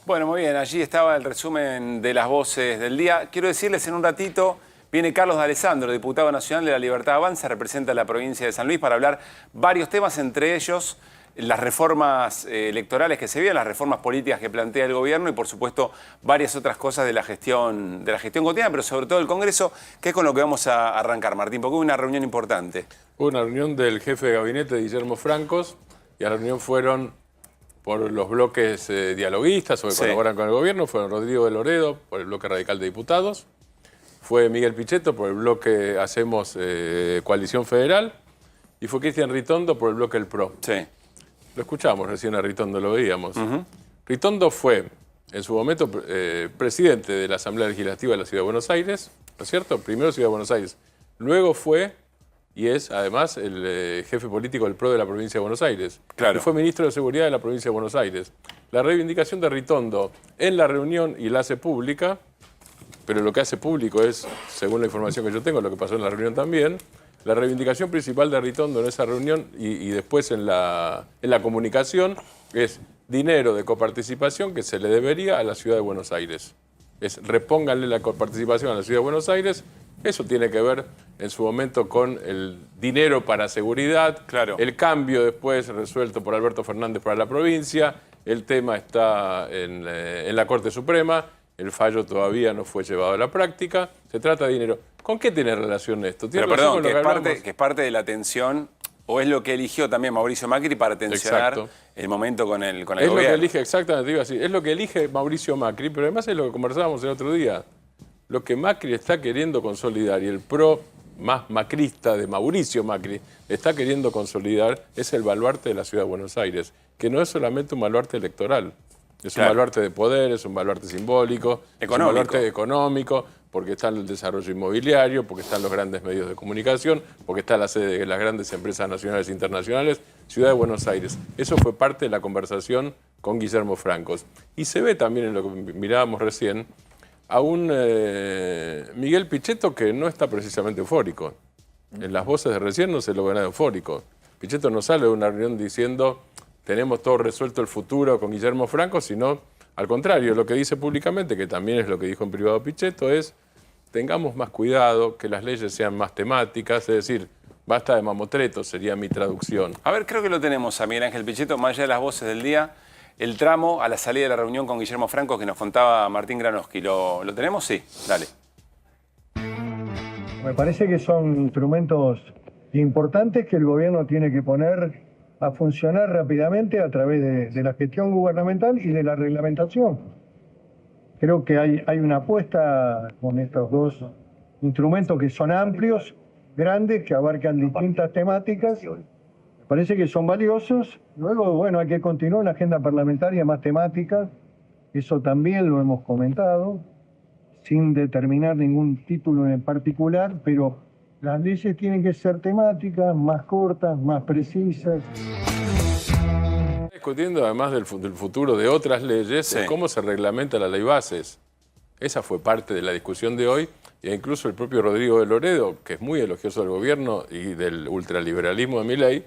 Bueno, muy bien, allí estaba el resumen de las voces del día. Quiero decirles en un ratito, viene Carlos D'Alessandro, diputado nacional de la Libertad Avanza, representa a la provincia de San Luis para hablar varios temas, entre ellos las reformas electorales que se vienen, las reformas políticas que plantea el gobierno y, por supuesto, varias otras cosas de la gestión cotidiana, pero sobre todo el Congreso, que es con lo que vamos a arrancar, Martín, porque hubo una reunión importante. Hubo una reunión del jefe de gabinete, Guillermo Francos, y a la reunión fueron por los bloques dialoguistas o que colaboran con el gobierno, fueron Rodrigo de Loredo por el bloque radical de diputados, fue Miguel Pichetto por el bloque Hacemos Coalición Federal y fue Cristian Ritondo por el bloque El PRO. Sí. Lo escuchamos recién a Ritondo, lo veíamos. Ritondo fue, en su momento, presidente de la Asamblea Legislativa de la Ciudad de Buenos Aires, ¿no es cierto? Primero Ciudad de Buenos Aires. Luego fue, y es además, el jefe político del PRO de la provincia de Buenos Aires. Claro. Y fue ministro de Seguridad de la provincia de Buenos Aires. La reivindicación de Ritondo en la reunión y la hace pública, pero lo que hace público es, según la información que yo tengo, lo que pasó en la reunión también. La reivindicación principal de Ritondo en esa reunión y después en la comunicación es dinero de coparticipación que se le debería a la Ciudad de Buenos Aires. Es repónganle la coparticipación a la Ciudad de Buenos Aires. Eso tiene que ver en su momento con el dinero para seguridad, claro. El cambio después resuelto por Alberto Fernández para la provincia, el tema está en la Corte Suprema, el fallo todavía no fue llevado a la práctica, se trata de dinero. ¿Con qué tiene relación esto? Pero perdón, que es parte de la tensión, o es lo que eligió también Mauricio Macri para tensionar el momento con el gobierno. Es lo que elige, exactamente, digo así, es lo que elige Mauricio Macri, pero además es lo que conversábamos el otro día. Lo que Macri está queriendo consolidar y el PRO más macrista de Mauricio Macri está queriendo consolidar es el baluarte de la Ciudad de Buenos Aires, que no es solamente un baluarte electoral, es un baluarte de poder, es un baluarte simbólico, es un baluarte económico, porque está el desarrollo inmobiliario, porque están los grandes medios de comunicación, porque está la sede de las grandes empresas nacionales e internacionales, Ciudad de Buenos Aires. Eso fue parte de la conversación con Guillermo Francos. Y se ve también en lo que mirábamos recién, a un Miguel Pichetto que no está precisamente eufórico. En las voces de recién no se lo ve nada eufórico. Pichetto no sale de una reunión diciendo tenemos todo resuelto el futuro con Guillermo Francos, sino al contrario, lo que dice públicamente, que también es lo que dijo en privado Pichetto, es tengamos más cuidado, que las leyes sean más temáticas, es decir, Basta de mamotreto, sería mi traducción. A ver, creo que lo tenemos a Miguel Ángel Pichetto, más allá de las voces del día, el tramo a la salida de la reunión con Guillermo Franco que nos contaba Martín Granowski. ¿Lo tenemos? Sí, dale. Me parece que son instrumentos importantes que el gobierno tiene que poner a funcionar rápidamente a través de la gestión gubernamental y de la reglamentación. Creo que hay una apuesta con estos dos instrumentos que son amplios, grandes, que abarcan distintas temáticas. Me parece que son valiosos. Luego, bueno, hay que continuar una agenda parlamentaria más temática. Eso también lo hemos comentado, sin determinar ningún título en particular, pero las leyes tienen que ser temáticas, más cortas, más precisas. Discutiendo además del futuro de otras leyes, cómo se reglamenta la ley bases. Esa fue parte de la discusión de hoy, e incluso el propio Rodrigo de Loredo, que es muy elogioso del gobierno y del ultraliberalismo de Milei,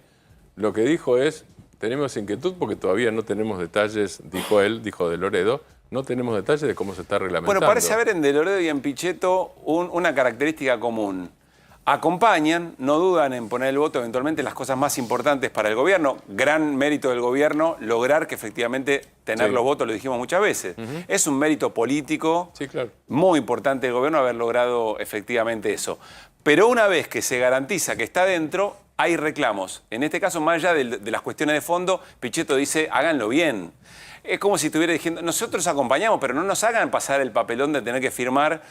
lo que dijo es, tenemos inquietud porque todavía no tenemos detalles, dijo él, dijo de Loredo, no tenemos detalles de cómo se está reglamentando. Bueno, parece haber en De Loredo y en Pichetto una característica común. Acompañan, no dudan en poner el voto eventualmente en las cosas más importantes para el gobierno. Gran mérito del gobierno lograr que efectivamente tener los votos, lo dijimos muchas veces. Es un mérito político muy importante del gobierno haber logrado efectivamente eso. Pero una vez que se garantiza que está dentro, hay reclamos. En este caso, más allá de las cuestiones de fondo, Pichetto dice, háganlo bien. Es como si estuviera diciendo, nosotros acompañamos, pero no nos hagan pasar el papelón de tener que firmar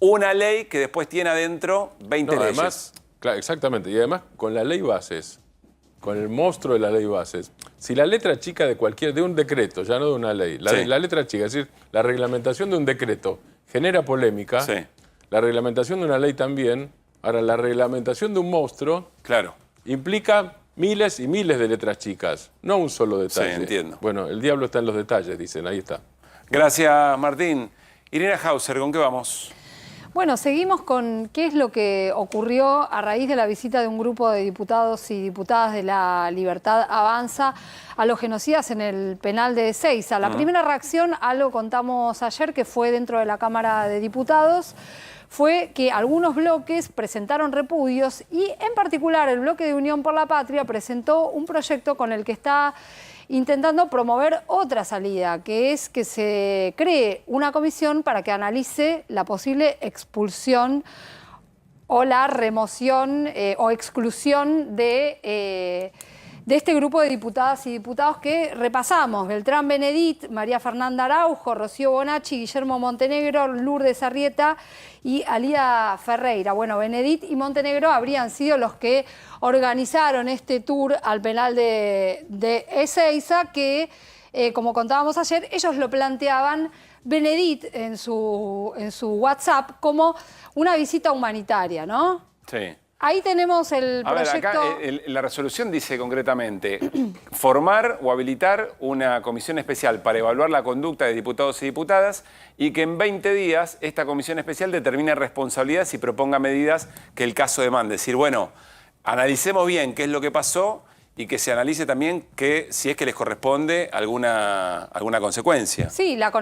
una ley que después tiene adentro 20 leyes. Además, claro, exactamente. Y además, con la ley bases, con el monstruo de la ley bases, si la letra chica de un decreto, ya no de una ley, la letra chica, es decir, la reglamentación de un decreto genera polémica, la reglamentación de una ley también, ahora la reglamentación de un monstruo implica miles y miles de letras chicas, no un solo detalle. Sí, entiendo. Bueno, el diablo está en los detalles, dicen, ahí está. Gracias, Martín. Irina Hauser, ¿con qué vamos? Bueno, seguimos con qué es lo que ocurrió a raíz de la visita de un grupo de diputados y diputadas de la Libertad Avanza a los genocidas en el penal de Ezeiza. La primera reacción, algo contamos ayer, que fue dentro de la Cámara de Diputados, fue que algunos bloques presentaron repudios y en particular el bloque de Unión por la Patria presentó un proyecto con el que está intentando promover otra salida, que es que se cree una comisión para que analice la posible expulsión o la remoción o exclusión de este grupo de diputadas y diputados que repasamos: Beltrán Benedit, María Fernanda Araujo, Rocío Bonacci, Guillermo Montenegro, Lourdes Arrieta y Alida Ferreira. Bueno, Benedit y Montenegro habrían sido los que organizaron este tour al penal de Ezeiza, que, como contábamos ayer, ellos lo planteaban, Benedit en su WhatsApp, como una visita humanitaria, ¿no? Sí. Ahí tenemos el proyecto. A ver, acá la resolución dice concretamente formar o habilitar una comisión especial para evaluar la conducta de diputados y diputadas y que en 20 días esta comisión especial determine responsabilidades y proponga medidas que el caso demande. Es decir, bueno, analicemos bien qué es lo que pasó y que se analice también que si es que les corresponde alguna consecuencia. Sí, las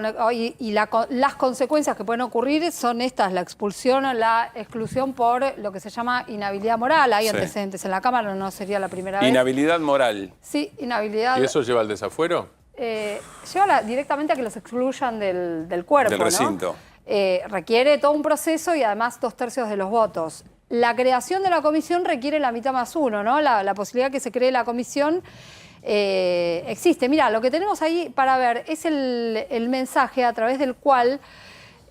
consecuencias que pueden ocurrir son estas: la expulsión o la exclusión por lo que se llama inhabilidad moral. Hay antecedentes en la Cámara, no sería la primera vez. Inhabilidad moral. Sí, inhabilidad. ¿Y eso lleva al desafuero? Lleva directamente a que los excluyan del cuerpo, del recinto. ¿No? Requiere todo un proceso y además 2/3 de los votos. La creación de la comisión requiere la mitad más uno, ¿no? La posibilidad que se cree la comisión existe. Mira, lo que tenemos ahí para ver es el mensaje a través del cual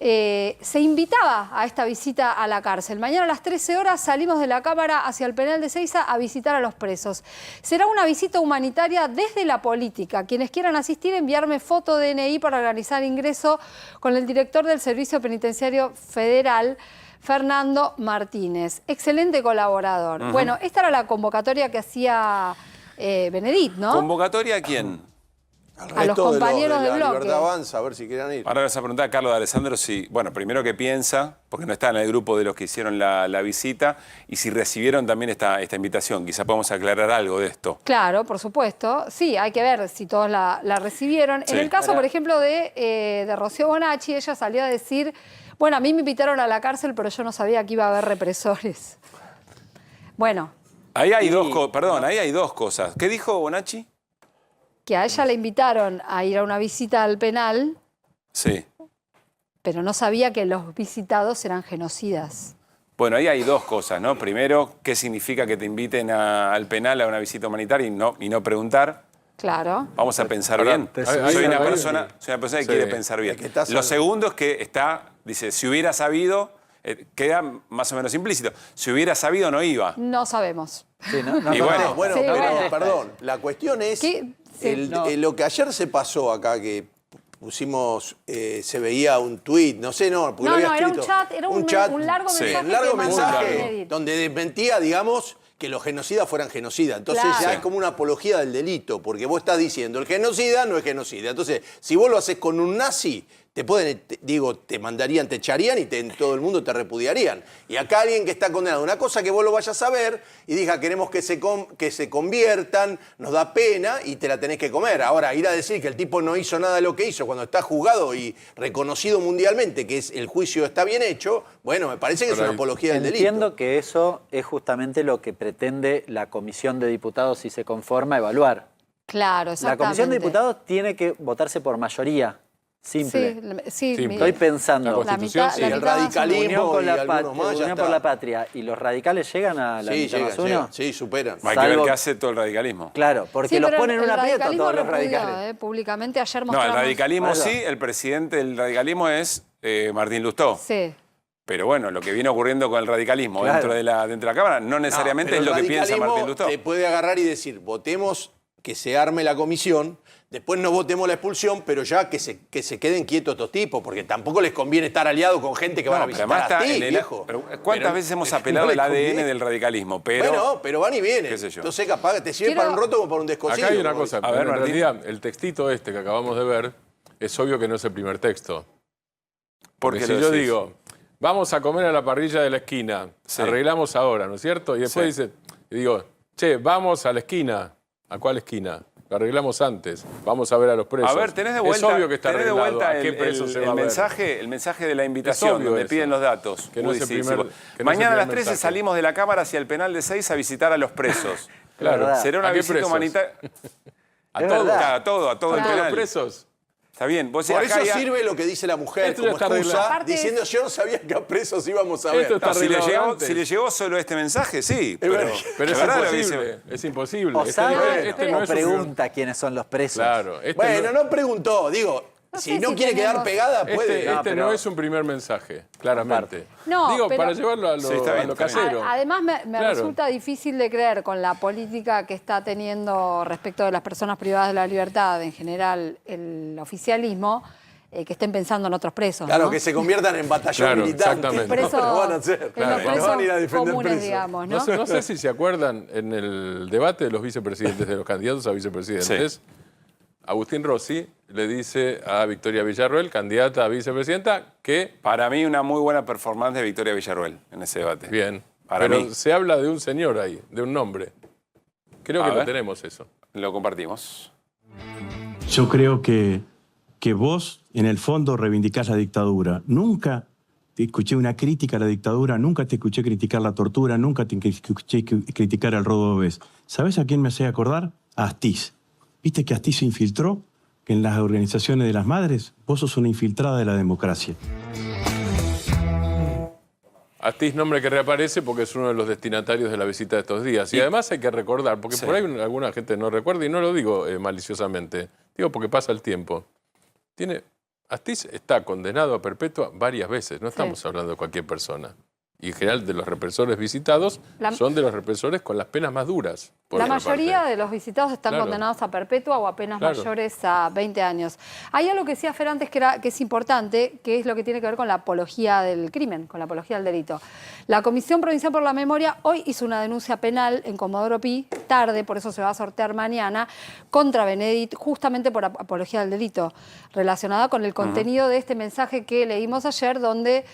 se invitaba a esta visita a la cárcel. Mañana a las 13 horas salimos de la Cámara hacia el penal de Ezeiza a visitar a los presos. Será una visita humanitaria desde la política. Quienes quieran asistir, enviarme foto DNI para organizar ingreso con el director del Servicio Penitenciario Federal, Fernando Martínez. Excelente colaborador. Bueno, esta era la convocatoria que hacía Benedit, ¿no? ¿Convocatoria a quién? A los compañeros de la bloque. Libertad Avanza, a ver si quieren ir. Ahora vas a preguntar a Carlos de Alessandro si, bueno, primero qué piensa, porque no está en el grupo de los que hicieron la visita, y si recibieron también esta invitación. Quizá podemos aclarar algo de esto. Claro, por supuesto. Sí, hay que ver si todos la recibieron. Sí. En el caso, por ejemplo, de Rocío Bonacci, ella salió a decir: bueno, a mí me invitaron a la cárcel, pero yo no sabía que iba a haber represores. Bueno, Ahí hay ahí hay dos cosas. ¿Qué dijo Bonacci? Que a ella le invitaron a ir a una visita al penal, Sí. pero no sabía que los visitados eran genocidas. Bueno, ahí hay dos cosas, ¿no? Primero, ¿qué significa que te inviten al penal a una visita humanitaria y no preguntar? Claro. Vamos a pensar bien. Soy una persona que quiere pensar bien. Lo segundo es que dice, si hubiera sabido, queda más o menos implícito. Si hubiera sabido, no iba. No sabemos. Sí, Y bueno, perdón, la cuestión es lo que ayer se pasó acá, que pusimos, se veía un tuit, no sé, porque lo había escrito. Era un largo mensaje. Un largo mensaje donde desmentía, digamos, que los genocidas fueran genocidas. Entonces ya es como una apología del delito, porque vos estás diciendo, el genocida no es genocida. Entonces, si vos lo haces con un nazi, te mandarían, te echarían y todo el mundo te repudiarían. Y acá alguien que está condenado, una cosa que vos lo vayas a ver y diga, queremos que se conviertan, nos da pena y te la tenés que comer. Ahora, ir a decir que el tipo no hizo nada de lo que hizo cuando está juzgado y reconocido mundialmente que el juicio está bien hecho, bueno, me parece que es una apología del delito. Entiendo que eso es justamente lo que pretende la Comisión de Diputados, si se conforma, evaluar. Claro, exactamente. La Comisión de Diputados tiene que votarse por mayoría. Simple. Sí, estoy pensando. La Constitución, el radicalismo Unión por la Patria y los radicales llegan a la mitad más uno. Sí, superan. Hay que ver qué hace todo el radicalismo. Claro, porque los ponen en un aprieto a todos los radicales. Públicamente ayer No, mostramos... el radicalismo sí, el presidente del radicalismo es Martín Lustó. Sí. Pero bueno, lo que viene ocurriendo con el radicalismo dentro de la Cámara no necesariamente es lo que piensa Martín Lustó. Te puede agarrar y decir, votemos que se arme la comisión, después no votemos la expulsión, pero ya que se queden quietos estos tipos, porque tampoco les conviene estar aliados con gente que van a visitar a ti, viejo. ¿Cuántas veces hemos apelado al ADN del radicalismo? Pero van y vienen. Entonces capaz te sirve para un roto como para un descosido. Acá hay una cosa, en realidad el textito que acabamos de ver, es obvio que no es el primer texto. Porque si yo digo, vamos a comer a la parrilla de la esquina, arreglamos ahora, ¿no es cierto? Y después digo, che, vamos a la esquina. ¿A cuál esquina? Lo arreglamos antes. Vamos a ver a los presos. A ver, tenés de vuelta, es obvio que está arreglado. ¿A qué presos se va a ver? El mensaje de la invitación, donde piden los datos. Que no es el primer, mañana a las 13 salimos de la Cámara hacia el penal de 6 a visitar a los presos. Claro. Será una visita humanitaria. A todo el penal. ¿A los presos? Está bien. Vos por eso sirve lo que dice la mujer como excusa, diciendo yo no sabía que a presos íbamos a ver. Si le llegó solo este mensaje, sí. Pero es imposible. Es imposible. O sabe o pregunta quiénes son los presos. Claro. Bueno, no preguntó. Digo, si no quiere quedar pegada, puede. No es un primer mensaje, claramente. No, digo, para llevarlo a lo casero. Además, me resulta difícil de creer con la política que está teniendo respecto de las personas privadas de la libertad, en general, el oficialismo, que estén pensando en otros presos. Claro, ¿no? Que se conviertan en batallón militar. Exactamente. Presos, lo van a hacer. Presos van a ir a defender comunes, presos. digamos, ¿no? No sé si se acuerdan en el debate de los vicepresidentes, de los candidatos a vicepresidentes. Sí. Agustín Rossi le dice a Victoria Villarroel, candidata a vicepresidenta, que... Para mí una muy buena performance de Victoria Villarroel en ese debate. Bien, pero se habla de un señor ahí, de un nombre. Creo que lo tenemos eso. Lo compartimos. Yo creo que vos, en el fondo, reivindicás la dictadura. Nunca te escuché una crítica a la dictadura, nunca te escuché criticar la tortura, nunca te escuché criticar el robo de bebés. ¿Sabés a quién me hacía acordar? A Astiz. ¿Viste que Astiz se infiltró en las organizaciones de las madres? Vos sos una infiltrada de la democracia. Astiz, nombre que reaparece porque es uno de los destinatarios de la visita de estos días. Y además hay que recordar, porque por ahí alguna gente no recuerda, y no lo digo maliciosamente, digo porque pasa el tiempo. Astiz está condenado a perpetua varias veces, no estamos hablando de cualquier persona. Y en general de los represores visitados son de los represores con las penas más duras. La mayoría de los visitados están condenados a perpetua o a penas mayores a 20 años. Hay algo que decía Fer antes que es importante, que es lo que tiene que ver con la apología del crimen, con la apología del delito. La Comisión Provincial por la Memoria hoy hizo una denuncia penal en Comodoro Pi, tarde, por eso se va a sortear mañana, contra Benedit, justamente por apología del delito, relacionada con el contenido de este mensaje que leímos ayer, donde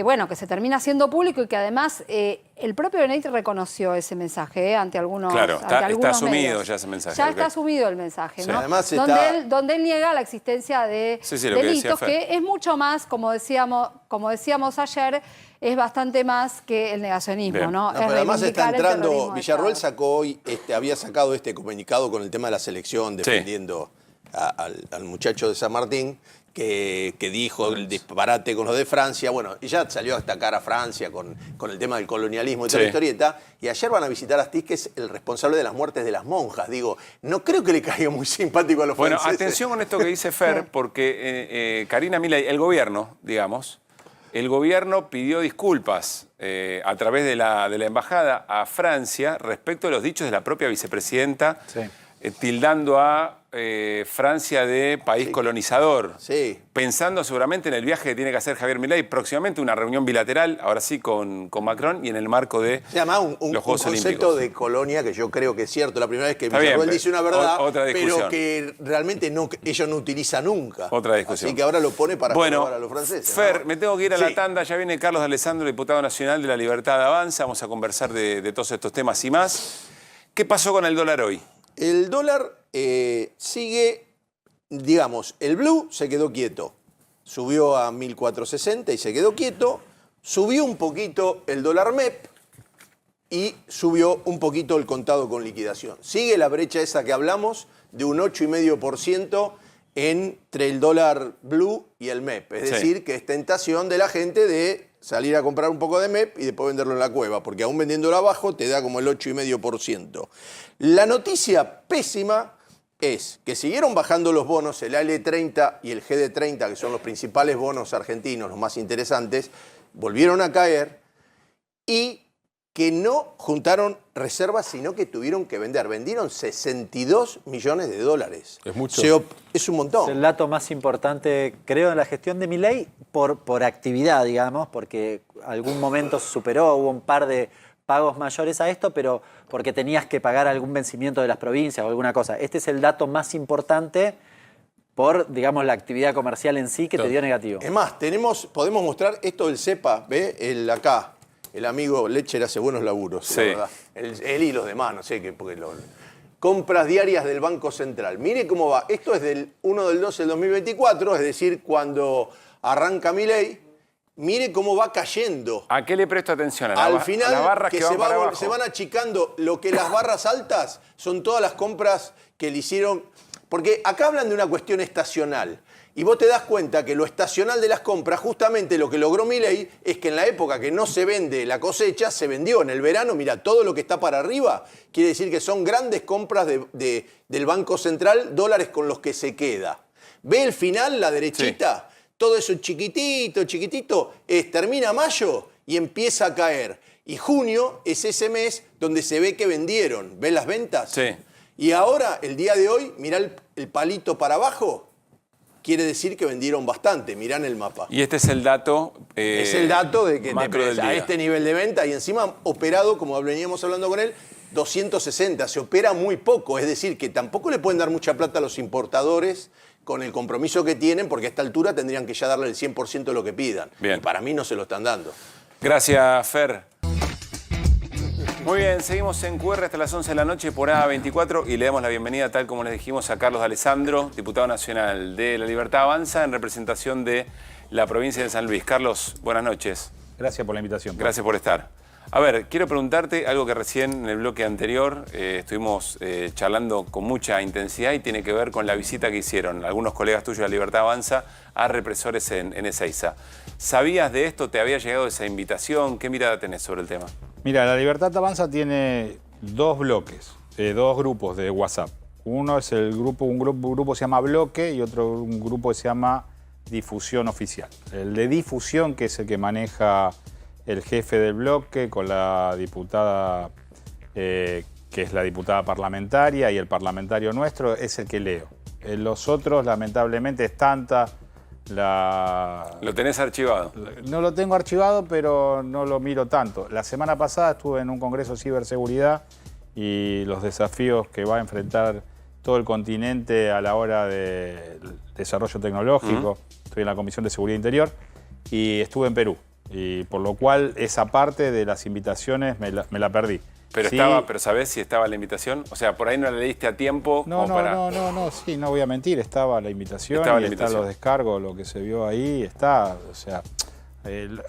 bueno, que se termina haciendo público y que además el propio Benedict reconoció ese mensaje ante algunos Claro, está asumido medios. ya ese mensaje. Ya está asumido el mensaje, Sí. ¿no? Además Donde él niega la existencia de Sí, lo que decía delitos, Fer. que es mucho más, como decíamos ayer, es bastante más que el negacionismo, Bien. ¿no? No, Es pero además está reivindicar el entrando, terrorismo de Villarroel Estado. sacó hoy, había sacado este comunicado con el tema de la selección, defendiendo al muchacho de San Martín, que dijo el disparate con lo de Francia, bueno, y ya salió a atacar a Francia con el tema del colonialismo y toda la historieta, y ayer van a visitar a Astiz, que es el responsable de las muertes de las monjas. Digo, no creo que le caiga muy simpático a los franceses. Bueno, atención con esto que dice Fer, porque Karina Milei, el gobierno, digamos, el gobierno pidió disculpas a través de la embajada a Francia respecto a los dichos de la propia vicepresidenta, tildando a Francia de país colonizador. Sí. Pensando seguramente en el viaje que tiene que hacer Javier Milei, próximamente una reunión bilateral, ahora sí, con Macron y en el marco de Se llama un los Juegos concepto Olímpicos. de colonia que yo creo que es cierto. La primera vez que Está bien, Villarroel pero dice una verdad, otra discusión. pero que realmente ellos no utilizan nunca. Otra discusión. Así que ahora lo pone para bueno, jorobar a los franceses. Fer, ¿no? me tengo que ir a la Sí. tanda. Ya viene Carlos de Alessandro, diputado nacional de La Libertad Avanza. Vamos a conversar de todos estos temas y más. ¿Qué pasó con el dólar hoy? El dólar sigue, digamos, el blue se quedó quieto. Subió a 1.460 y se quedó quieto. Subió un poquito el dólar MEP y subió un poquito el contado con liquidación. Sigue la brecha esa que hablamos de un 8,5% entre el dólar blue y el MEP. Es decir, que es tentación de la gente de salir a comprar un poco de MEP y después venderlo en la cueva, porque aún vendiéndolo abajo te da como el 8,5%. La noticia pésima es que siguieron bajando los bonos, el AL30 y el GD30, que son los principales bonos argentinos, los más interesantes, volvieron a caer y que no juntaron reservas, sino que tuvieron que vender. Vendieron 62 millones de dólares. Es mucho. Es un montón. Es el dato más importante, creo, en la gestión de Milei por actividad, digamos, porque algún momento superó, hubo un par de pagos mayores a esto, pero porque tenías que pagar algún vencimiento de las provincias o alguna cosa. Este es el dato más importante por, digamos, la actividad comercial en sí que te dio negativo. Es más, podemos mostrar esto del CEPA, ¿ve? Acá, el amigo Lecher hace buenos laburos, Sí. la verdad. Él y los demás, no sé qué, porque compras diarias del Banco Central. Mire cómo va. Esto es del 1 del 12 del 2024, es decir, cuando arranca Milei. Mire cómo va cayendo. ¿A qué le presto atención? Al final, las barras que van para abajo. se van achicando. Lo que las barras altas son todas las compras que le hicieron. Porque acá hablan de una cuestión estacional. Y vos te das cuenta que lo estacional de las compras, justamente lo que logró Milei, es que en la época que no se vende la cosecha, se vendió. En el verano, mira, todo lo que está para arriba quiere decir que son grandes compras del Banco Central, dólares con los que se queda. ¿Ve el final, la derechita? Sí. Todo eso chiquitito, termina mayo y empieza a caer. Y junio es ese mes donde se ve que vendieron. ¿Ven las ventas? Sí. Y ahora, el día de hoy, mirá el palito para abajo, quiere decir que vendieron bastante. Mirá en el mapa. Y este es el dato... es el dato de que a este nivel de venta y encima operado, como veníamos hablando con él, 260. Se opera muy poco. Es decir, que tampoco le pueden dar mucha plata a los importadores con el compromiso que tienen, porque a esta altura tendrían que ya darle el 100% de lo que pidan. Bien. Y para mí no se lo están dando. Gracias, Fer. Muy bien, seguimos en QR hasta las 11 de la noche por A24 y le damos la bienvenida, tal como les dijimos, a Carlos de Alessandro, diputado nacional de La Libertad Avanza, en representación de la provincia de San Luis. Carlos, buenas noches. Gracias por la invitación. Gracias por estar. A ver, quiero preguntarte algo que recién en el bloque anterior estuvimos charlando con mucha intensidad y tiene que ver con la visita que hicieron algunos colegas tuyos de La Libertad Avanza a represores en Ezeiza. ¿Sabías de esto? ¿Te había llegado esa invitación? ¿Qué mirada tenés sobre el tema? Mira, La Libertad Avanza tiene dos bloques, dos grupos de WhatsApp. Uno es un grupo se llama Bloque y un grupo se llama Difusión Oficial. El de difusión, que es el que maneja el jefe del bloque con la diputada, que es la diputada parlamentaria, y el parlamentario nuestro, es el que leo. Los otros, lamentablemente, es tanta ¿Lo tenés archivado? No lo tengo archivado, pero no lo miro tanto. La semana pasada estuve en un congreso de ciberseguridad y los desafíos que va a enfrentar todo el continente a la hora del desarrollo tecnológico. Estoy en la Comisión de Seguridad Interior y estuve en Perú. Y por lo cual esa parte de las invitaciones me la perdí. Pero Sí. pero ¿sabés si estaba la invitación? O sea, por ahí no la leíste a tiempo. No, como para... sí, no voy a mentir, estaba la invitación, Estaba la están invitación. los descargos, lo que se vio ahí, está, o sea,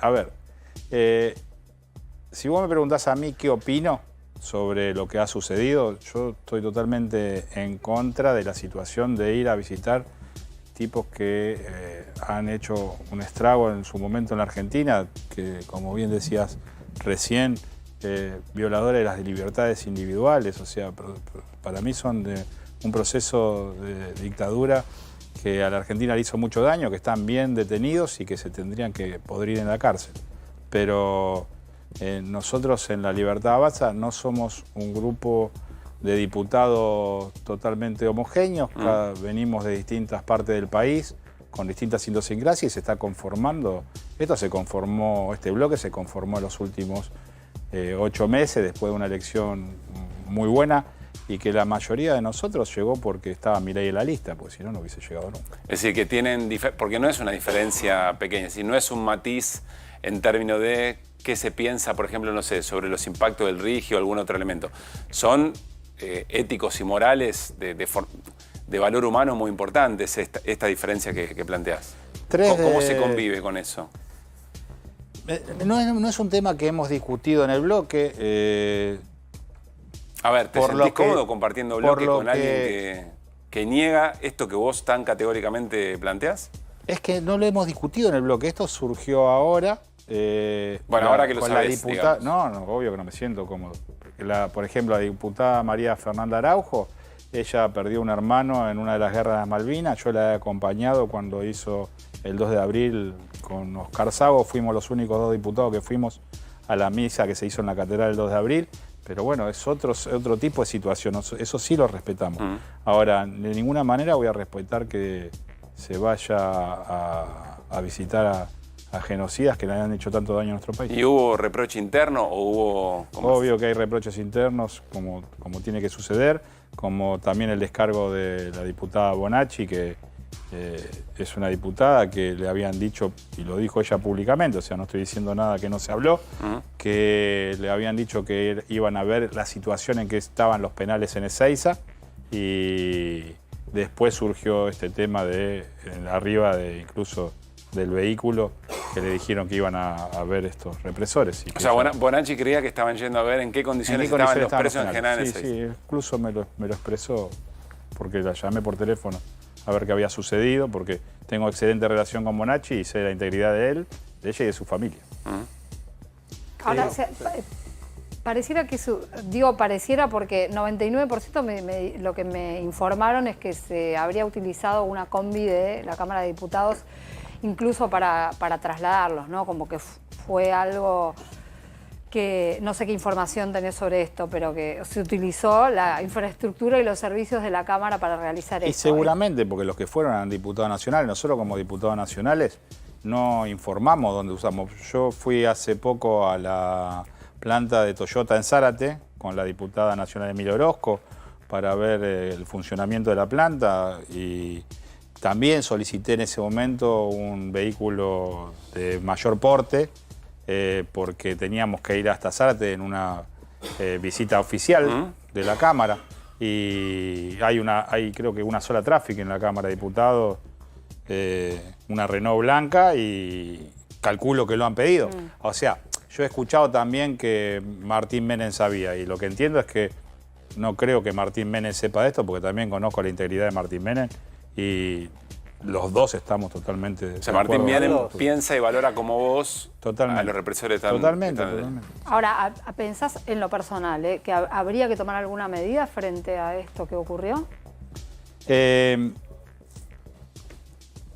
a ver, si vos me preguntás a mí qué opino sobre lo que ha sucedido, yo estoy totalmente en contra de la situación de ir a visitar tipos que han hecho un estrago en su momento en la Argentina, que como bien decías recién, violadores de las libertades individuales, o sea, para mí son de un proceso de dictadura que a la Argentina le hizo mucho daño, que están bien detenidos y que se tendrían que podrir en la cárcel. Pero nosotros en La Libertad Avanza no somos un grupo de diputados totalmente homogéneos, venimos de distintas partes del país, con distintas idiosincrasias y se está conformando. Este bloque se conformó en los últimos 8 meses después de una elección muy buena y que la mayoría de nosotros llegó porque estaba Milei en la lista, porque si no, no hubiese llegado nunca. Es decir, que tienen... Porque no es una diferencia pequeña, si no es un matiz en términos de qué se piensa, por ejemplo, no sé, sobre los impactos del RIGI o algún otro elemento. Son éticos y morales de valor humano muy importantes esta diferencia que planteás. ¿Cómo se convive con eso? No es un tema que hemos discutido en el bloque. A ver, ¿te sentís cómodo compartiendo bloque con alguien que niega esto que vos tan categóricamente planteás? Es que no lo hemos discutido en el bloque. Esto surgió ahora. Bueno, ahora que lo sabés, No, obvio que no me siento cómodo. Por ejemplo, la diputada María Fernanda Araujo, ella perdió un hermano en una de las guerras de Malvinas. Yo la he acompañado cuando hizo el 2 de abril con Oscar Sago. Fuimos los únicos 2 diputados que fuimos a la misa que se hizo en la catedral el 2 de abril. Pero bueno, es otro tipo de situación. Eso sí lo respetamos. Ahora, de ninguna manera voy a respetar que se vaya a visitar a genocidas que le han hecho tanto daño a nuestro país. ¿Y hubo reproche interno o hubo...? Obvio que hay reproches internos, como tiene que suceder, como también el descargo de la diputada Bonacci, que es una diputada que le habían dicho, y lo dijo ella públicamente, o sea, no estoy diciendo nada que no se habló, que le habían dicho que iban a ver la situación en que estaban los penales en Ezeiza, y después surgió este tema de arriba incluso del vehículo, que le dijeron que iban a ver estos represores. O sea, Bonacci creía que estaban yendo a ver en qué condiciones estaban los presos en general. Sí, incluso me lo expresó, porque la llamé por teléfono a ver qué había sucedido, porque tengo excelente relación con Bonacci y sé la integridad de ella y de su familia. Ahora, pareciera que pareciera porque 99% lo que me informaron es que se habría utilizado una combi de la Cámara de Diputados incluso para trasladarlos, ¿no? Como que fue algo que no sé qué información tenés sobre esto, pero que se utilizó la infraestructura y los servicios de la Cámara para realizar eso. Y seguramente, porque los que fueron eran diputados nacionales, nosotros como diputados nacionales no informamos dónde usamos. Yo fui hace poco a la planta de Toyota en Zárate con la diputada nacional Emilia Orozco para ver el funcionamiento de la planta y también solicité en ese momento un vehículo de mayor porte porque teníamos que ir hasta Zárate en una visita oficial de la Cámara y hay creo que una sola tráfico en la Cámara de Diputados, una Renault blanca y calculo que lo han pedido. O sea, yo he escuchado también que Martín Menem sabía y lo que entiendo es que no creo que Martín Menem sepa de esto porque también conozco la integridad de Martín Menem y los dos estamos totalmente de acuerdo. Martín Menem piensa y valora como vos a los represores también. Totalmente. Ahora, ¿pensás en lo personal que habría que tomar alguna medida frente a esto que ocurrió? En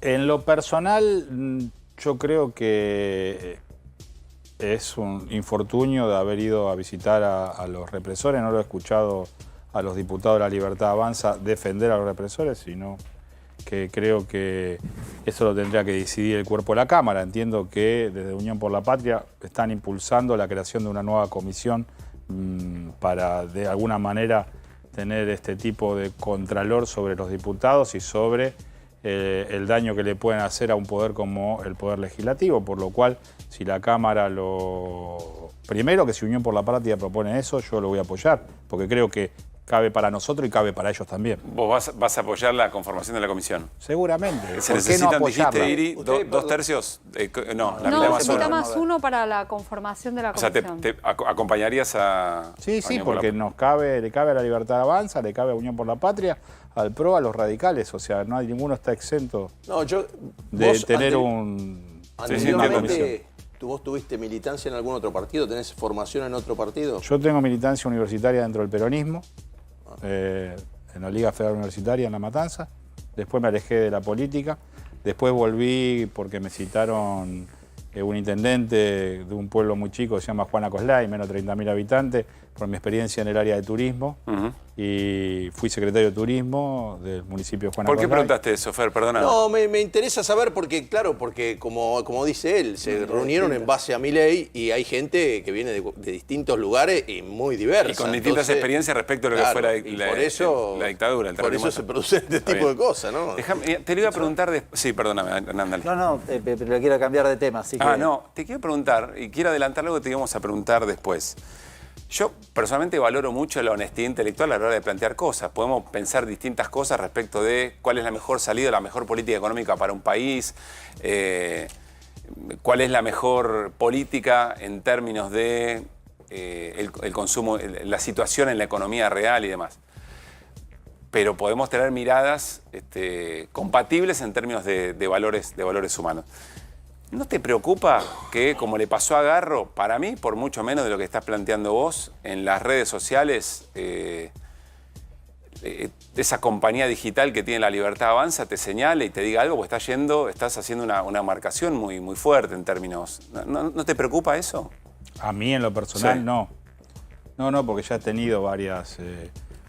lo personal, yo creo que es un infortunio de haber ido a visitar a los represores. No lo he escuchado a los diputados de La Libertad Avanza defender a los represores, sino que creo que eso lo tendría que decidir el cuerpo de la Cámara. Entiendo que desde Unión por la Patria están impulsando la creación de una nueva comisión para de alguna manera tener este tipo de contralor sobre los diputados y sobre el daño que le pueden hacer a un poder como el Poder Legislativo, por lo cual, si la Cámara lo... Primero, que si Unión por la Patria propone eso, yo lo voy a apoyar, porque creo que cabe para nosotros y cabe para ellos también. ¿Vos vas a apoyar la conformación de la comisión? Seguramente. ¿Se ¿Por qué no necesitan, apoyarla? dijiste, Iri, 2/3? No, la No, mitad se necesita más uno para la conformación de la O sea, comisión. ¿te acompañarías a...? Sí, a sí, Unión por la porque le cabe a la Libertad Avanza, le cabe a Unión por la Patria, al PRO, a los radicales. O sea, no hay ninguno está exento de tener un... Anteriormente, ¿vos tuviste militancia en algún otro partido? ¿Tenés formación en otro partido? Yo tengo militancia universitaria dentro del peronismo, en la Liga Federal Universitaria en La Matanza. Después me alejé de la política. Después volví porque me citaron un intendente de un pueblo muy chico, se llama Juan Acoslay, menos de 30.000 habitantes, por mi experiencia en el área de turismo. Y fui secretario de turismo del municipio de Juan Acoslay. ¿Por qué preguntaste eso, Fer? Perdona. No, me interesa saber porque, claro, porque como dice él, se reunieron en base a mi ley y hay gente que viene de distintos lugares y muy diversa. Y con distintas experiencias respecto a lo que fuera la dictadura, el Por eso se producen este tipo de cosas, ¿no? Te lo iba a preguntar después. Sí, perdóname, Hernán. No, pero quiero cambiar de tema. Así que... no, te quiero preguntar, y quiero adelantar algo que te íbamos a preguntar después. Yo personalmente valoro mucho la honestidad intelectual a la hora de plantear cosas. Podemos pensar distintas cosas respecto de cuál es la mejor salida, la mejor política económica para un país, cuál es la mejor política en términos de el consumo, la situación en la economía real y demás. Pero podemos tener miradas compatibles en términos de valores humanos. ¿No te preocupa que, como le pasó a Garro, para mí, por mucho menos de lo que estás planteando vos, en las redes sociales, esa compañía digital que tiene La Libertad Avanza te señale y te diga algo, porque estás haciendo una marcación muy, muy fuerte en términos... ¿No te preocupa eso? A mí en lo personal Sí. no. No, porque ya he tenido varias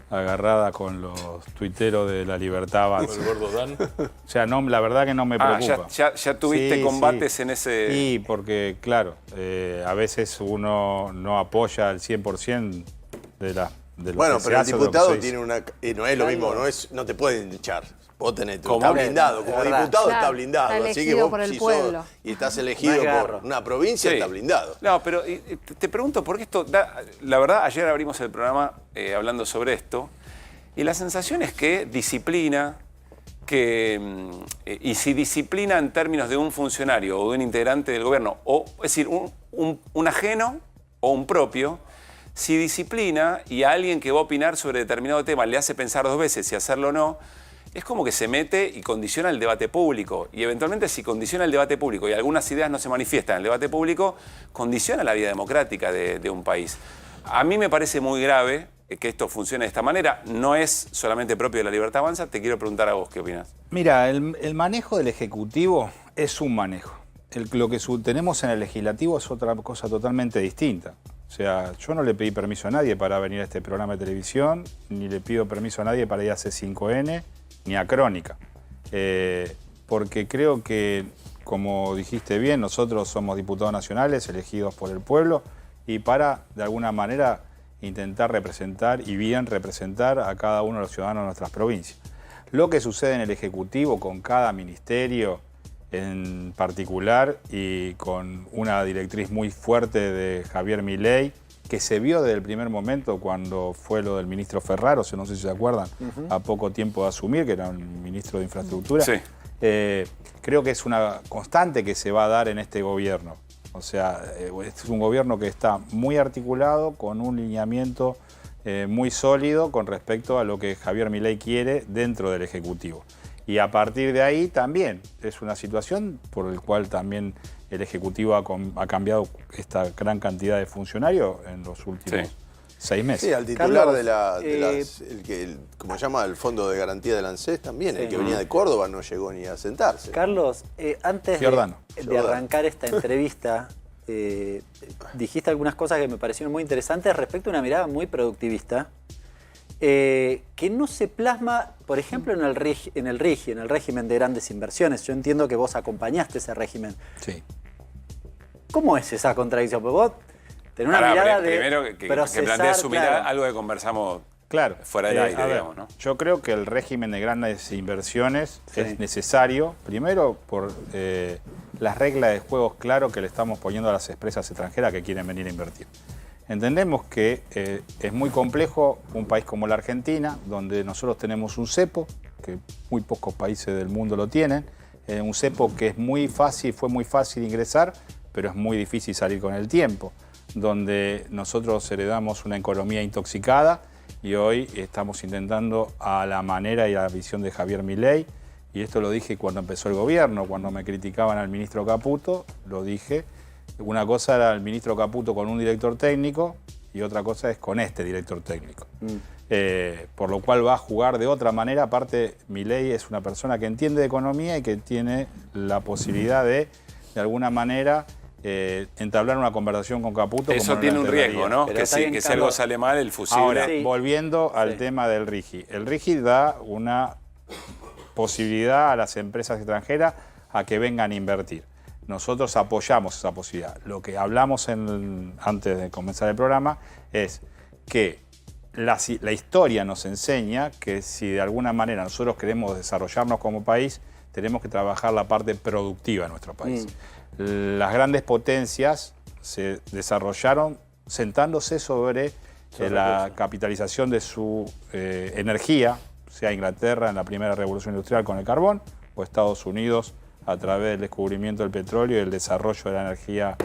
agarradas con los tuiteros de La Libertad Avanza. ¿El gordo Dan? O sea, no, la verdad que no me preocupa. Ya tuviste combates en ese... Sí, porque claro, a veces uno no apoya al 100% de lo Bueno, que se pero el hace o lo que diputado se tiene dice. no es lo mismo, no te pueden echar. Vos tenés, ¿Cómo? está blindado, como Verdad. diputado Claro, está blindado. está Así que elegido vos, por el si pueblo. sos y estás elegido No es por Garro. una provincia, Sí. está blindado. No, pero te pregunto, porque esto la verdad, ayer abrimos el programa hablando sobre esto, y la sensación es que disciplina, y si disciplina en términos de un funcionario o de un integrante del gobierno, es decir, un ajeno o un propio, si disciplina y a alguien que va a opinar sobre determinado tema le hace pensar dos veces si hacerlo o no, es como que se mete y condiciona el debate público. Y eventualmente si condiciona el debate público y algunas ideas no se manifiestan en el debate público, condiciona la vida democrática de un país. A mí me parece muy grave que esto funcione de esta manera. No es solamente propio de La Libertad Avanza. Te quiero preguntar a vos, ¿qué opinas? Mira, el manejo del Ejecutivo es un manejo. Lo que tenemos en el Legislativo es otra cosa totalmente distinta. O sea, yo no le pedí permiso a nadie para venir a este programa de televisión, ni le pido permiso a nadie para ir a C5N, ni a Crónica. Porque creo que, como dijiste bien, nosotros somos diputados nacionales elegidos por el pueblo y para, de alguna manera, intentar representar y bien representar a cada uno de los ciudadanos de nuestras provincias. Lo que sucede en el Ejecutivo con cada ministerio en particular y con una directriz muy fuerte de Javier Milei, que se vio desde el primer momento cuando fue lo del ministro Ferraro, no sé si se acuerdan, a poco tiempo de asumir, que era un ministro de Infraestructura. Sí. Creo que es una constante que se va a dar en este gobierno. O sea, es un gobierno que está muy articulado, con un lineamiento muy sólido con respecto a lo que Javier Milei quiere dentro del Ejecutivo. Y a partir de ahí también es una situación por la cual también el Ejecutivo ha cambiado esta gran cantidad de funcionarios en los últimos 6 meses. Sí, al titular Carlos, ¿cómo se llama? El Fondo de Garantía del ANSES también, el que venía de Córdoba no llegó ni a sentarse. Carlos, antes de arrancar esta entrevista, dijiste algunas cosas que me parecieron muy interesantes respecto a una mirada muy productivista, que no se plasma, por ejemplo, en el RIGI, en el régimen de grandes inversiones. Yo entiendo que vos acompañaste ese régimen. Sí. ¿Cómo es esa contradicción? Porque vos tenés una mirada de primero que plantees su mirada, algo que conversamos Claro. Fuera del aire, a ver, digamos, ¿no? Yo creo que el régimen de grandes inversiones es necesario, primero por las reglas de juego claro que le estamos poniendo a las empresas extranjeras que quieren venir a invertir. Entendemos que es muy complejo un país como la Argentina, donde nosotros tenemos un cepo, que muy pocos países del mundo lo tienen, un cepo que es muy fácil, fue muy fácil ingresar, pero es muy difícil salir con el tiempo, donde nosotros heredamos una economía intoxicada y hoy estamos intentando a la manera y a la visión de Javier Milei, y esto lo dije cuando empezó el gobierno, cuando me criticaban al ministro Caputo, lo dije, una cosa era el ministro Caputo con un director técnico y otra cosa es con este director técnico. Por lo cual va a jugar de otra manera, aparte Milei es una persona que entiende de economía y que tiene la posibilidad de alguna manera, entablar una conversación con Caputo. Eso tiene un riesgo, ¿no? Que si algo sale mal, el fusible. Ahora, volviendo al tema del RIGI. El RIGI da una posibilidad a las empresas extranjeras a que vengan a invertir. Nosotros apoyamos esa posibilidad. Lo que hablamos antes de comenzar el programa es que la historia nos enseña que si de alguna manera nosotros queremos desarrollarnos como país, tenemos que trabajar la parte productiva de nuestro país. Las grandes potencias se desarrollaron sentándose sobre la capitalización de su energía, sea Inglaterra en la primera revolución industrial con el carbón, o Estados Unidos a través del descubrimiento del petróleo y el desarrollo de la energía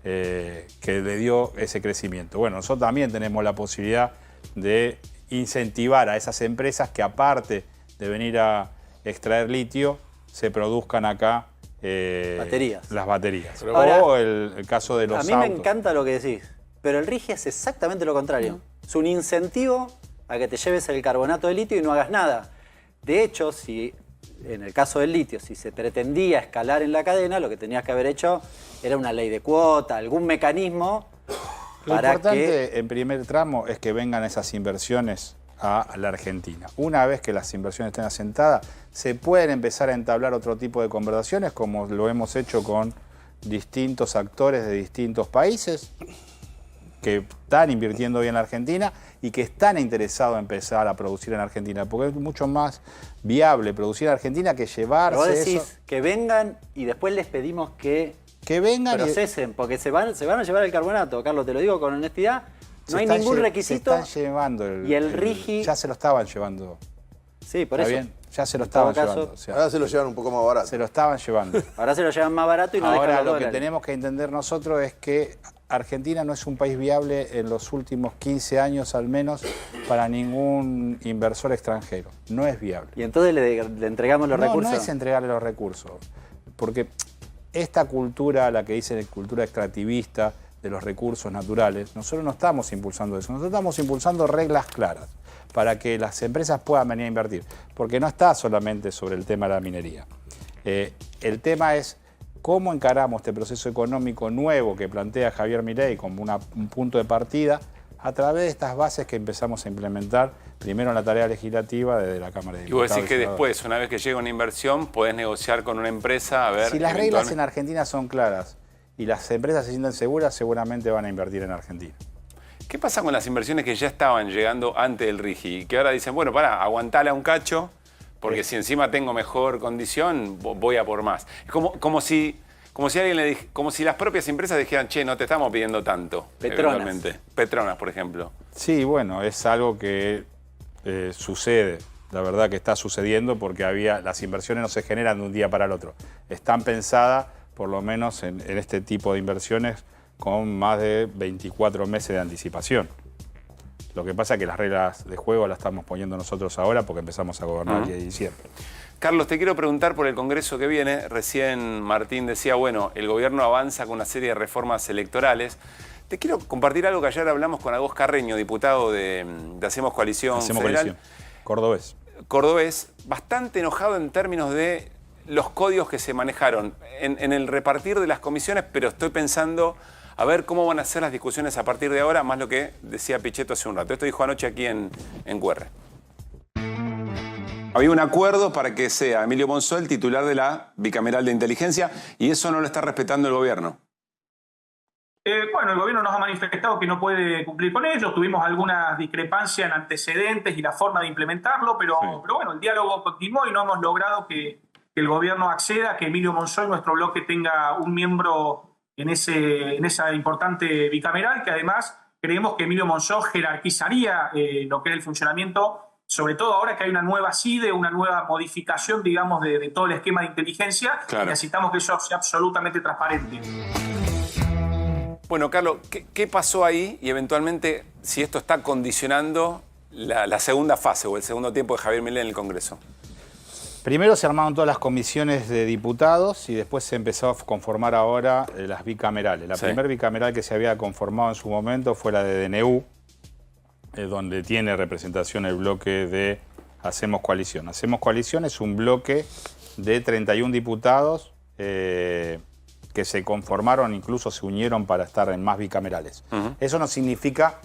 que le dio ese crecimiento. Bueno, nosotros también tenemos la posibilidad de incentivar a esas empresas que aparte de venir a extraer litio, se produzcan acá las baterías. Ahora, o el caso de los autos. A mí me encanta lo que decís, pero el RIGI es exactamente lo contrario. Es un incentivo a que te lleves el carbonato de litio y no hagas nada. De hecho, si en el caso del litio, si se pretendía escalar en la cadena, lo que tenías que haber hecho era una ley de cuota, algún mecanismo Lo para importante en primer tramo es que vengan esas inversiones a la Argentina. Una vez que las inversiones estén asentadas, se pueden empezar a entablar otro tipo de conversaciones, como lo hemos hecho con distintos actores de distintos países que están invirtiendo hoy en la Argentina y que están interesados en empezar a producir en Argentina, porque es mucho más viable producir en Argentina que llevarse Vos decís eso. que vengan y después les pedimos que vengan procesen, porque se van a llevar el carbonato, Carlos, te lo digo con honestidad. No hay ningún requisito. Se están llevando y el RIGI... Ya se lo estaban llevando. Sí, por ¿Está eso. bien? Ya se lo estaban llevando. O sea, ahora se lo llevan un poco más barato. Se lo estaban llevando. Ahora se lo llevan más barato y no Ahora dejan los lo que dólares. tenemos que entender nosotros es que Argentina no es un país viable en los últimos 15 años al menos para ningún inversor extranjero. No es viable. Y entonces le entregamos los recursos. No es entregarle los recursos. Porque esta cultura, la que dicen cultura extractivista de los recursos naturales, nosotros no estamos impulsando eso. Nosotros estamos impulsando reglas claras para que las empresas puedan venir a invertir. Porque no está solamente sobre el tema de la minería. El tema es cómo encaramos este proceso económico nuevo que plantea Javier Milei como un punto de partida a través de estas bases que empezamos a implementar primero en la tarea legislativa desde la Cámara de Y Diputados. vos decís que después, una vez que llega una inversión, podés negociar con una empresa a ver... Si las reglas en Argentina son claras y las empresas se sienten seguras, seguramente van a invertir en Argentina. ¿Qué pasa con las inversiones que ya estaban llegando antes del RIGI y que ahora dicen, bueno, pará, aguantala un cacho, porque si encima tengo mejor condición, voy a por más? Es como si alguien le como si las propias empresas dijeran, che, no te estamos pidiendo tanto. Petronas. Petronas, por ejemplo. Sí, bueno, es algo que sucede. La verdad que está sucediendo porque las inversiones no se generan de un día para el otro. Están pensadas, por lo menos en este tipo de inversiones, con más de 24 meses de anticipación. Lo que pasa es que las reglas de juego las estamos poniendo nosotros ahora porque empezamos a gobernar el 10 de diciembre. Carlos, te quiero preguntar por el Congreso que viene. Recién Martín decía, bueno, el gobierno avanza con una serie de reformas electorales. Te quiero compartir algo que ayer hablamos con Agos Carreño, diputado de Hacemos Coalición Federal. Cordobés. Cordobés, bastante enojado en términos de los códigos que se manejaron en el repartir de las comisiones, pero estoy pensando a ver cómo van a ser las discusiones a partir de ahora, más lo que decía Pichetto hace un rato. Esto dijo anoche aquí en QR. Había un acuerdo para que sea Emilio Monzó el titular de la Bicameral de Inteligencia y eso no lo está respetando el gobierno. Bueno, el gobierno nos ha manifestado que no puede cumplir con ello. Tuvimos algunas discrepancias en antecedentes y la forma de implementarlo, pero bueno, el diálogo continuó y no hemos logrado que el gobierno acceda, que Emilio Monzó, nuestro bloque, tenga un miembro en esa importante bicameral, que además creemos que Emilio Monzó jerarquizaría lo que es el funcionamiento, sobre todo ahora que hay una nueva CIDE, una nueva modificación, digamos, de todo el esquema de inteligencia. Claro. Necesitamos que eso sea absolutamente transparente. Bueno, Carlos, ¿qué pasó ahí y eventualmente si esto está condicionando la segunda fase o el segundo tiempo de Javier Milei en el Congreso? Primero se armaron todas las comisiones de diputados y después se empezó a conformar ahora las bicamerales. La primera bicameral que se había conformado en su momento fue la de DNU, donde tiene representación el bloque de Hacemos Coalición. Hacemos Coalición es un bloque de 31 diputados que se conformaron, incluso se unieron para estar en más bicamerales. Eso no significa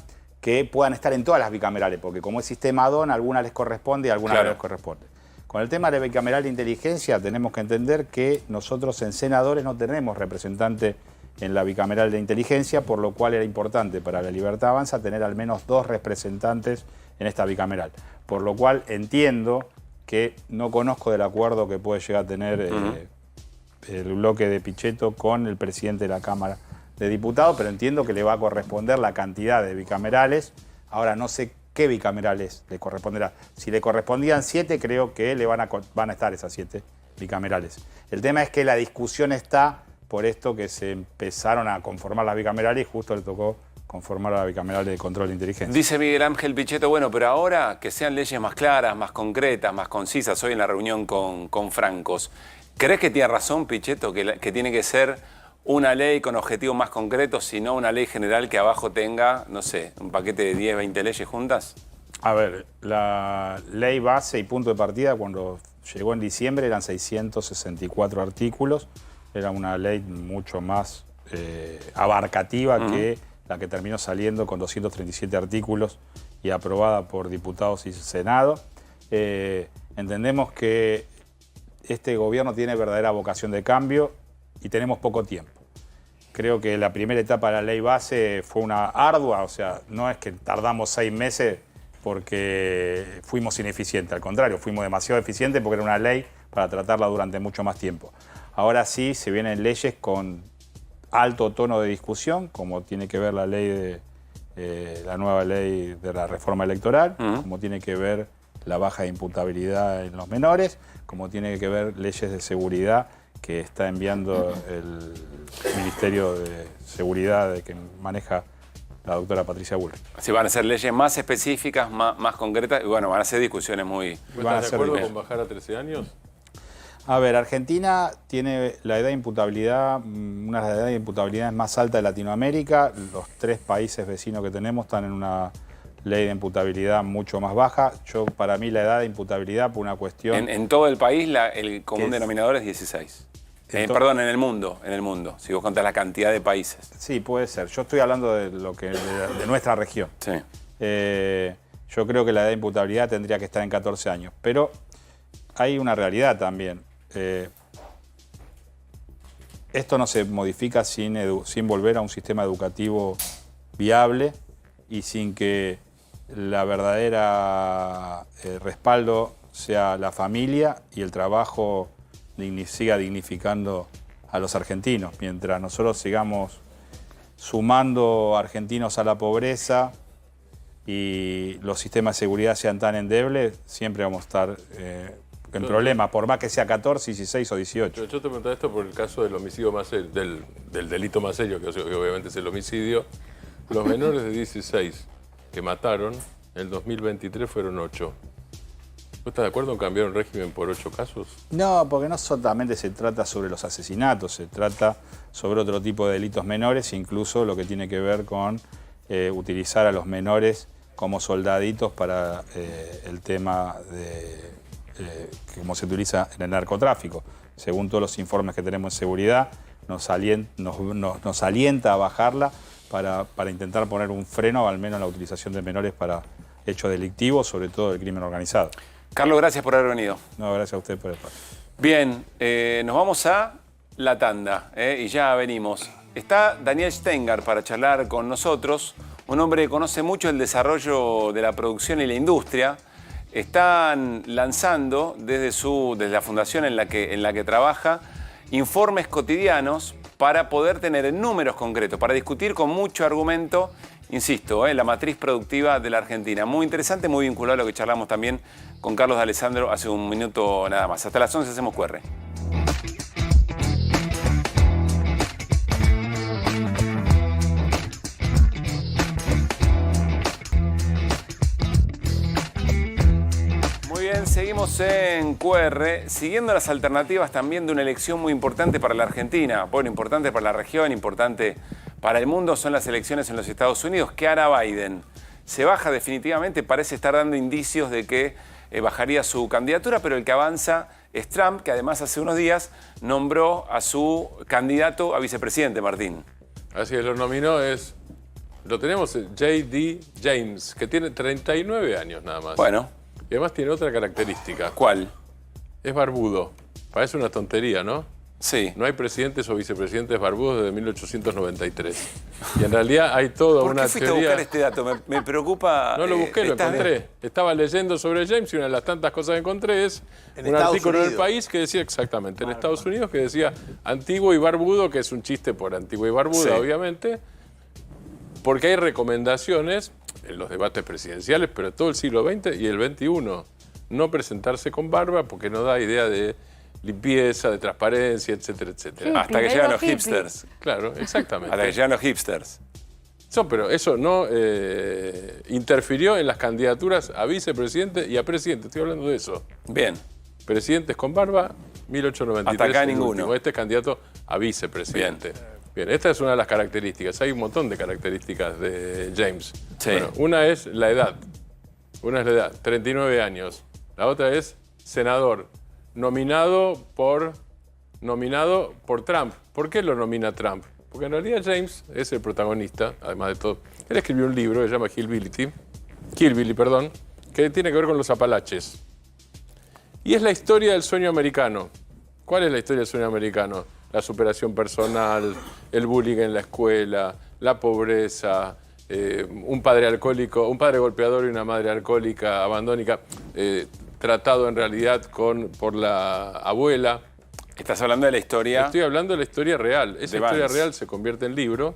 que puedan estar en todas las bicamerales, porque como es sistema ADON, a algunas les corresponde y a algunas no les corresponde. Con el tema de la bicameral de inteligencia tenemos que entender que nosotros en senadores no tenemos representante en la bicameral de inteligencia, por lo cual era importante para la Libertad Avanza tener al menos 2 representantes en esta bicameral. Por lo cual entiendo que no conozco del acuerdo que puede llegar a tener el bloque de Pichetto con el presidente de la Cámara de Diputados, pero entiendo que le va a corresponder la cantidad de bicamerales. Ahora no sé qué bicamerales le corresponderá. Si le correspondían 7, creo que le van a estar esas 7 bicamerales. El tema es que la discusión está por esto que se empezaron a conformar las bicamerales y justo le tocó conformar a la bicameral de control de inteligencia. Dice Miguel Ángel Pichetto, bueno, pero ahora que sean leyes más claras, más concretas, más concisas, hoy en la reunión con Francos, ¿crees que tiene razón Pichetto que tiene que ser una ley con objetivos más concretos y no una ley general que abajo tenga, no sé, un paquete de 10, 20 leyes juntas? A ver, la ley base y punto de partida cuando llegó en diciembre eran 664 artículos. Era una ley mucho más abarcativa que la que terminó saliendo con 237 artículos y aprobada por diputados y Senado. Entendemos que este gobierno tiene verdadera vocación de cambio y tenemos poco tiempo. Creo que la primera etapa de la ley base fue una ardua, o sea, no es que tardamos 6 meses porque fuimos ineficientes, al contrario, fuimos demasiado eficientes porque era una ley para tratarla durante mucho más tiempo. Ahora sí se vienen leyes con alto tono de discusión, como tiene que ver la ley la nueva ley de la reforma electoral, como tiene que ver la baja de imputabilidad en los menores, como tiene que ver leyes de seguridad que está enviando el Ministerio de Seguridad que maneja la doctora Patricia Bullrich. Sí, van a ser leyes más específicas, más concretas, y bueno, van a ser discusiones muy... ¿Estás de acuerdo con bajar a 13 años? A ver, Argentina tiene la edad de imputabilidad, una de las edades de imputabilidad más alta de Latinoamérica. Los 3 países vecinos que tenemos están en una ley de imputabilidad mucho más baja. Para mí la edad de imputabilidad por una cuestión... En todo el país el común denominador es 16. Perdón, en el mundo, si vos contás la cantidad de países. Sí, puede ser. Yo estoy hablando de de nuestra región. Sí. Yo creo que la edad de imputabilidad tendría que estar en 14 años. Pero hay una realidad también. Esto no se modifica sin volver a un sistema educativo viable y sin que la verdadera respaldo sea la familia y el trabajo siga dignificando a los argentinos. Mientras nosotros sigamos sumando argentinos a la pobreza y los sistemas de seguridad sean tan endebles, siempre vamos a estar en problemas, por más que sea 14, 16 o 18. Yo te preguntaba esto por el caso del homicidio más serio, del delito más serio, que obviamente es el homicidio. Los menores de 16 que mataron, en el 2023 fueron 8. ¿Tú estás de acuerdo en cambiar un régimen por 8 casos? No, porque no solamente se trata sobre los asesinatos, se trata sobre otro tipo de delitos menores, incluso lo que tiene que ver con utilizar a los menores como soldaditos para el tema de como se utiliza en el narcotráfico. Según todos los informes que tenemos en seguridad, nos alienta a bajarla para intentar poner un freno, al menos en la utilización de menores para hechos delictivos, sobre todo el crimen organizado. Carlos, gracias por haber venido. No, gracias a usted por el paso. Bien, nos vamos a la tanda y ya venimos. Está Daniel Steingart para charlar con nosotros, un hombre que conoce mucho el desarrollo de la producción y la industria. Están lanzando desde la fundación en la que trabaja informes cotidianos para poder tener en números concretos, para discutir con mucho argumento, insisto, la matriz productiva de la Argentina. Muy interesante, muy vinculado a lo que charlamos también con Carlos D'Alessandro hace un minuto nada más. Hasta las 11 hacemos QR. Seguimos en QR, siguiendo las alternativas también de una elección muy importante para la Argentina. Bueno, importante para la región, importante para el mundo, son las elecciones en los Estados Unidos. ¿Qué hará Biden? Se baja definitivamente, parece estar dando indicios de que bajaría su candidatura, pero el que avanza es Trump, que además hace unos días nombró a su candidato a vicepresidente, Martín. Así es, lo nominó lo tenemos, J.D. James, que tiene 39 años nada más. Bueno. Y además tiene otra característica. ¿Cuál? Es barbudo. Parece una tontería, ¿no? Sí. No hay presidentes o vicepresidentes barbudos desde 1893. Y en realidad hay toda una teoría... ¿Por qué fuiste a buscar este dato? Me preocupa... No lo busqué, lo encontré. Bien. Estaba leyendo sobre James y una de las tantas cosas que encontré es un artículo en El País que decía exactamente, en Estados Unidos, que decía antiguo y barbudo, que es un chiste por antiguo y barbudo, sí, obviamente, porque hay recomendaciones en los debates presidenciales, pero todo el siglo XX y el XXI, no presentarse con barba porque no da idea de limpieza, de transparencia, etcétera, etcétera. Sí, hasta que llegan los hipsters. Claro, exactamente. Hasta que llegan los hipsters. Pero eso no interfirió en las candidaturas a vicepresidente y a presidente. Estoy hablando de eso. Bien. Presidentes con barba, 1893. Hasta acá ninguno. Último. Este es candidato a vicepresidente. Bien, esta es una de las características. Hay un montón de características de James. Sí. Bueno, una es la edad. 39 años. La otra es senador, nominado por Trump. ¿Por qué lo nomina Trump? Porque en realidad James es el protagonista, además de todo. Él escribió un libro que se llama Hillbilly, que tiene que ver con los Apalaches. Y es la historia del sueño americano. ¿Cuál es la historia del sueño americano? La superación personal, el bullying en la escuela, la pobreza, un padre alcohólico, un padre golpeador y una madre alcohólica, abandónica, tratado en realidad por la abuela. ¿Estás hablando de la historia? Estoy hablando de la historia real. Esa historia Vance. real se convierte en libro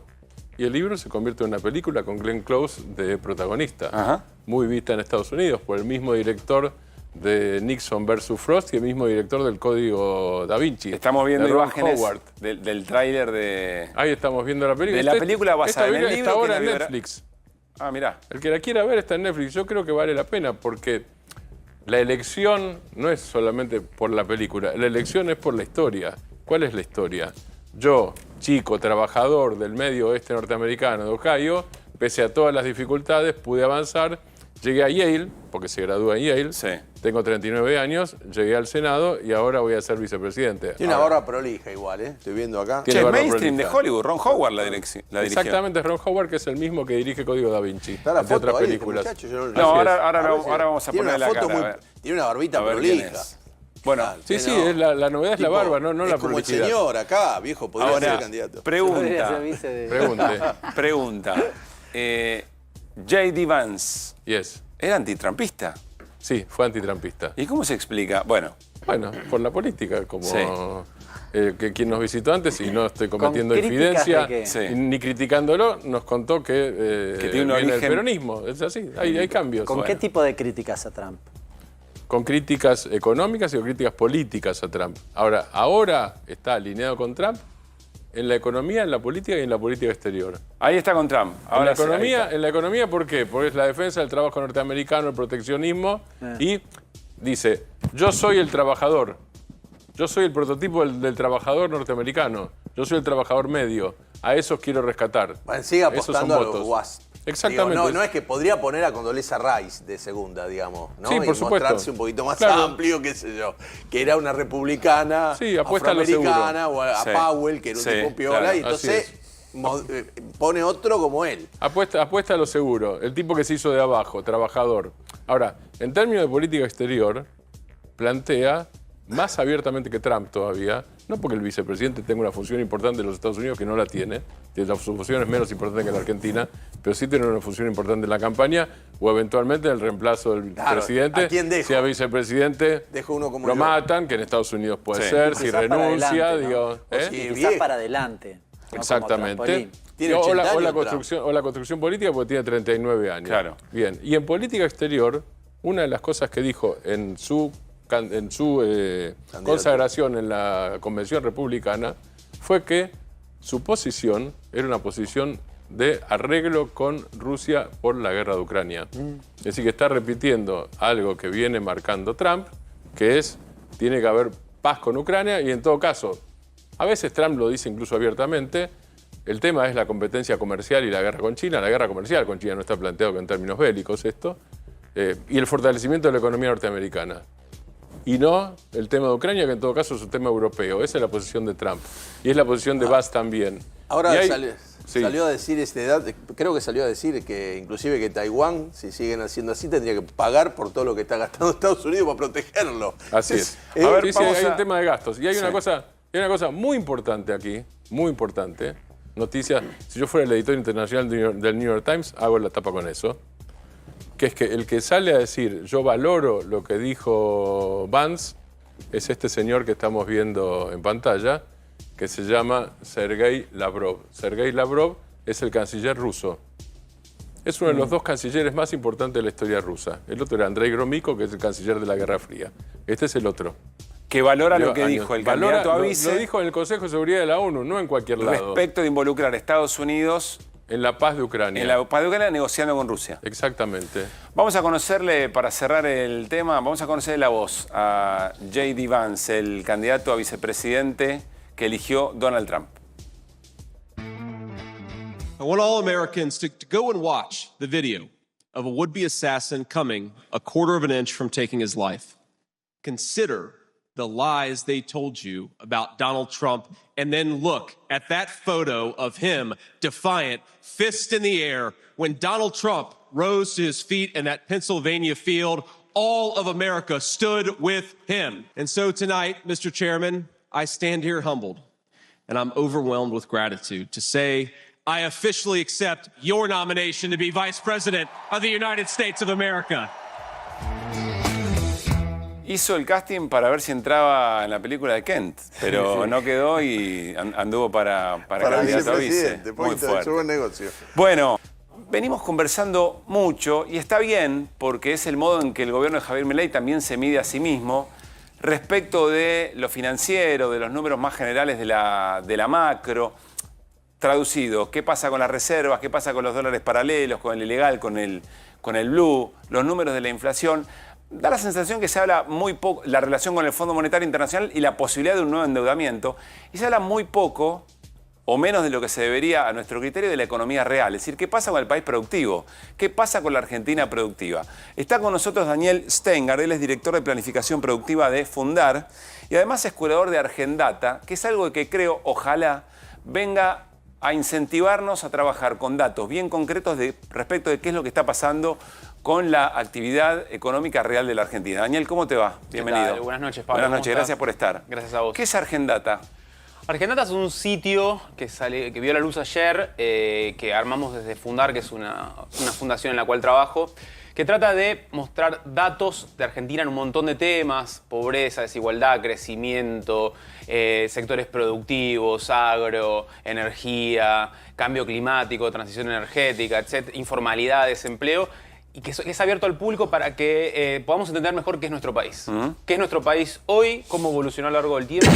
y el libro se convierte en una película con Glenn Close de protagonista. Ajá. Muy vista en Estados Unidos por el mismo director de Nixon vs. Frost y el mismo director del Código Da Vinci. Estamos viendo Ron imágenes Howard. del tráiler de... Ahí estamos viendo la película. De la película basada en el libro. Está ahora en que Netflix. Ah, mirá. El que la quiera ver está en Netflix. Yo creo que vale la pena porque la elección no es solamente por la película. La elección es por la historia. ¿Cuál es la historia? Yo, chico, trabajador del medio oeste norteamericano de Ohio, pese a todas las dificultades, pude avanzar. Llegué a Yale, porque se gradúa en Yale. Sí. Tengo 39 años, llegué al Senado y ahora voy a ser vicepresidente. Tiene una barba prolija igual, ¿eh? Estoy viendo acá. Che, mainstream de Hollywood, Ron Howard la dirigió. Exactamente, es Ron Howard, que es el mismo que dirige Código Da Vinci. Está la entre foto otras ahí, películas. este muchacho, No, ahora vamos a Tiene ponerle una la foto cara. muy- tiene una barbita A ver quién prolija. es. Bueno, Sí, sí, no. es la novedad es la Tipo, barba, no la es como el prolijidad. señor acá, viejo, podría ahora, ser candidato. pregunta. Pregunte. Pregunta. J.D. Vance. Yes. ¿Era antitrumpista? Sí, fue antitrumpista. ¿Y cómo se explica? Bueno, por la política, como Sí. que quien nos visitó antes, y no estoy cometiendo ¿Con críticas infidencia, de qué? Sí. ni criticándolo, nos contó que tiene un viene origen- del peronismo. Es así, hay cambios. ¿Con Bueno, qué tipo de críticas a Trump? con críticas económicas y con críticas políticas a Trump. Ahora está alineado con Trump en la economía, en la política y en la política exterior. ahí está con Trump. Ahora En sí, ahí la economía, ¿por qué? Porque es la defensa del trabajo norteamericano, el proteccionismo, y dice, yo soy el trabajador, yo soy el prototipo del trabajador norteamericano, yo soy el trabajador medio, a esos quiero rescatar. Bueno, sigue Esos son apostando a los votos. guas. Exactamente. Digo, no es que podría poner a Condoleezza Rice de segunda, digamos, ¿no? Sí, y por supuesto. mostrarse un poquito más Claro. amplio, qué sé yo. Que era una republicana, Sí, apuesta a lo seguro. afroamericana, o a Sí. Powell, que era un Sí, tipo piola, claro, y entonces así pone otro como él. Apuesta a lo seguro, el tipo que se hizo de abajo, trabajador. Ahora, en términos de política exterior, plantea más abiertamente que Trump todavía, no porque el vicepresidente tenga una función importante en los Estados Unidos, que no la tiene su función es menos importante que en la Argentina, pero sí tiene una función importante en la campaña o eventualmente en el reemplazo del presidente. ¿A quién dejo? Sea vicepresidente, Dejo uno como lo yo. matan, que en Estados Unidos puede ser, si renuncia, digo... Quizás para adelante. ¿no? Exactamente. Tiene o 80 la años, construcción política porque tiene 39 años. Claro. Bien. Y en política exterior, una de las cosas que dijo en su consagración en la Convención Republicana fue que su posición era una posición de arreglo con Rusia por la guerra de Ucrania. Es decir, que está repitiendo algo que viene marcando Trump, que es, tiene que haber paz con Ucrania y en todo caso, a veces Trump lo dice incluso abiertamente, el tema es la competencia comercial y la guerra con China. La guerra comercial con China no está planteado en términos bélicos esto, y el fortalecimiento de la economía norteamericana. Y no el tema de Ucrania, que en todo caso es un tema europeo. Esa es la posición de Trump. Y es la posición de Vaz también. Ahora salió a decir creo que salió a decir que inclusive que Taiwán, si siguen haciendo así, tendría que pagar por todo lo que está gastando Estados Unidos para protegerlo. Así es. A ver, hay un tema de gastos. Y hay una cosa muy importante aquí, muy importante. Noticia, si yo fuera el editor internacional del New York Times, hago la tapa con eso. Que es que el que sale a decir, yo valoro lo que dijo Vance, es este señor que estamos viendo en pantalla, que se llama Sergei Lavrov. Sergei Lavrov es el canciller ruso. Es uno de los dos cancilleres más importantes de la historia rusa. El otro era Andrei Gromyko, que es el canciller de la Guerra Fría. Este es el otro. Que valora lo que dijo el candidato a vice. Lo dijo en el Consejo de Seguridad de la ONU, no en cualquier lado. Respecto de involucrar a Estados Unidos en la paz de Ucrania. En la paz de Ucrania negociando con Rusia. Exactamente. Vamos a conocerle, para cerrar el tema, vamos a conocerle la voz a J.D. Vance, el candidato a vicepresidente que eligió Donald Trump. I want all Americans to go and watch the video of a would-be assassin coming a quarter of an inch from taking his life. Consider the lies they told you about Donald Trump, and then look at that photo of him, defiant, fist in the air, when Donald Trump rose to his feet in that Pennsylvania field. All of America stood with him. And so tonight, Mr. Chairman, I stand here humbled, and I'm overwhelmed with gratitude to say I officially accept your nomination to be Vice President of the United States of America. Hizo el casting para ver si entraba en la película de Kent, pero no quedó y anduvo para candidato a vice. Muy fuerte. Buen negocio. Bueno, venimos conversando mucho y está bien porque es el modo en que el gobierno de Javier Milei también se mide a sí mismo respecto de lo financiero, de los números más generales de la macro. Traducido, ¿qué pasa con las reservas? ¿Qué pasa con los dólares paralelos, con el ilegal, con el blue? Los números de la inflación. Da la sensación que se habla muy poco, la relación con el Fondo Monetario Internacional y la posibilidad de un nuevo endeudamiento, y se habla muy poco, o menos de lo que se debería a nuestro criterio, de la economía real. Es decir, ¿qué pasa con el país productivo? ¿Qué pasa con la Argentina productiva? Está con nosotros Daniel Steingart, él es director de planificación productiva de Fundar, y además es curador de Argendata, que es algo que creo, ojalá, venga a incentivarnos a trabajar con datos bien concretos respecto de qué es lo que está pasando con la actividad económica real de la Argentina. Daniel, ¿cómo te va? Bienvenido. Buenas noches, Pablo. Buenas noches, gracias por estar. Gracias a vos. ¿Qué es Argendata? Argendata es un sitio que vio la luz ayer, que armamos desde Fundar, que es una fundación en la cual trabajo, que trata de mostrar datos de Argentina en un montón de temas: pobreza, desigualdad, crecimiento, sectores productivos, agro, energía, cambio climático, transición energética, etc., informalidad, desempleo, y que es abierto al público para que podamos entender mejor qué es nuestro país. ¿Qué es nuestro país hoy? ¿Cómo evolucionó a lo largo del tiempo?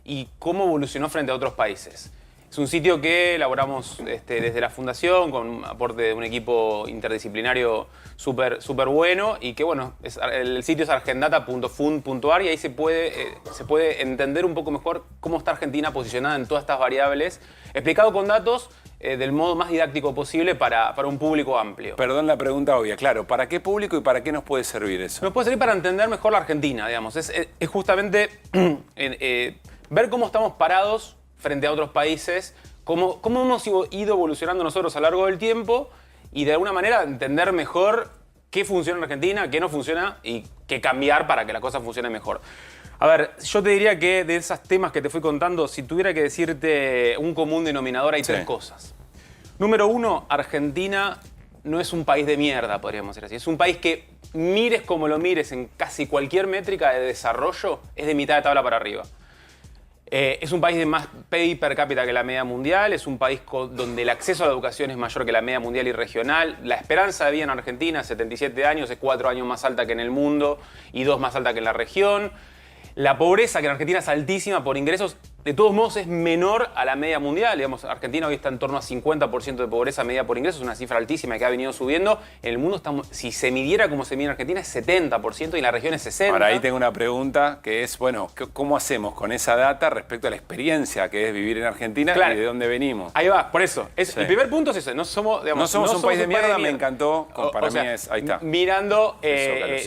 ¿Y cómo evolucionó frente a otros países? Es un sitio que elaboramos desde la Fundación con un aporte de un equipo interdisciplinario súper bueno, y que bueno, el sitio es argendata.fund.ar, y ahí se puede entender un poco mejor cómo está Argentina posicionada en todas estas variables, explicado con datos del modo más didáctico posible para un público amplio. Perdón la pregunta obvia, claro. ¿Para qué público y para qué nos puede servir eso? Nos puede servir para entender mejor la Argentina, digamos. Es justamente ver cómo estamos parados frente a otros países, cómo hemos ido evolucionando nosotros a lo largo del tiempo, y de alguna manera entender mejor qué funciona en Argentina, qué no funciona y qué cambiar para que las cosas funcionen mejor. A ver, yo te diría que de esos temas que te fui contando, si tuviera que decirte un común denominador, hay tres cosas. Número uno, Argentina no es un país de mierda, podríamos decir así. Es un país que, mires como lo mires en casi cualquier métrica de desarrollo, es de mitad de tabla para arriba. Es un país de más PIB per cápita que la media mundial, es un país donde el acceso a la educación es mayor que la media mundial y regional. La esperanza de vida en Argentina, 77 años, es 4 años más alta que en el mundo y 2 más alta que en la región. La pobreza, que en Argentina es altísima por ingresos, de todos modos es menor a la media mundial. Digamos, Argentina hoy está en torno a 50% de pobreza media por ingresos, una cifra altísima que ha venido subiendo. En el mundo, si se midiera como se mide en Argentina, es 70% y en la región es 60%. Ahora, ahí tengo una pregunta que es, bueno, ¿cómo hacemos con esa data respecto a la experiencia que es vivir en Argentina y de dónde venimos? Ahí va, por eso. El primer punto es ese. No somos, digamos, no somos un país de mierda, me encantó. Para mí es, ahí está. Mirando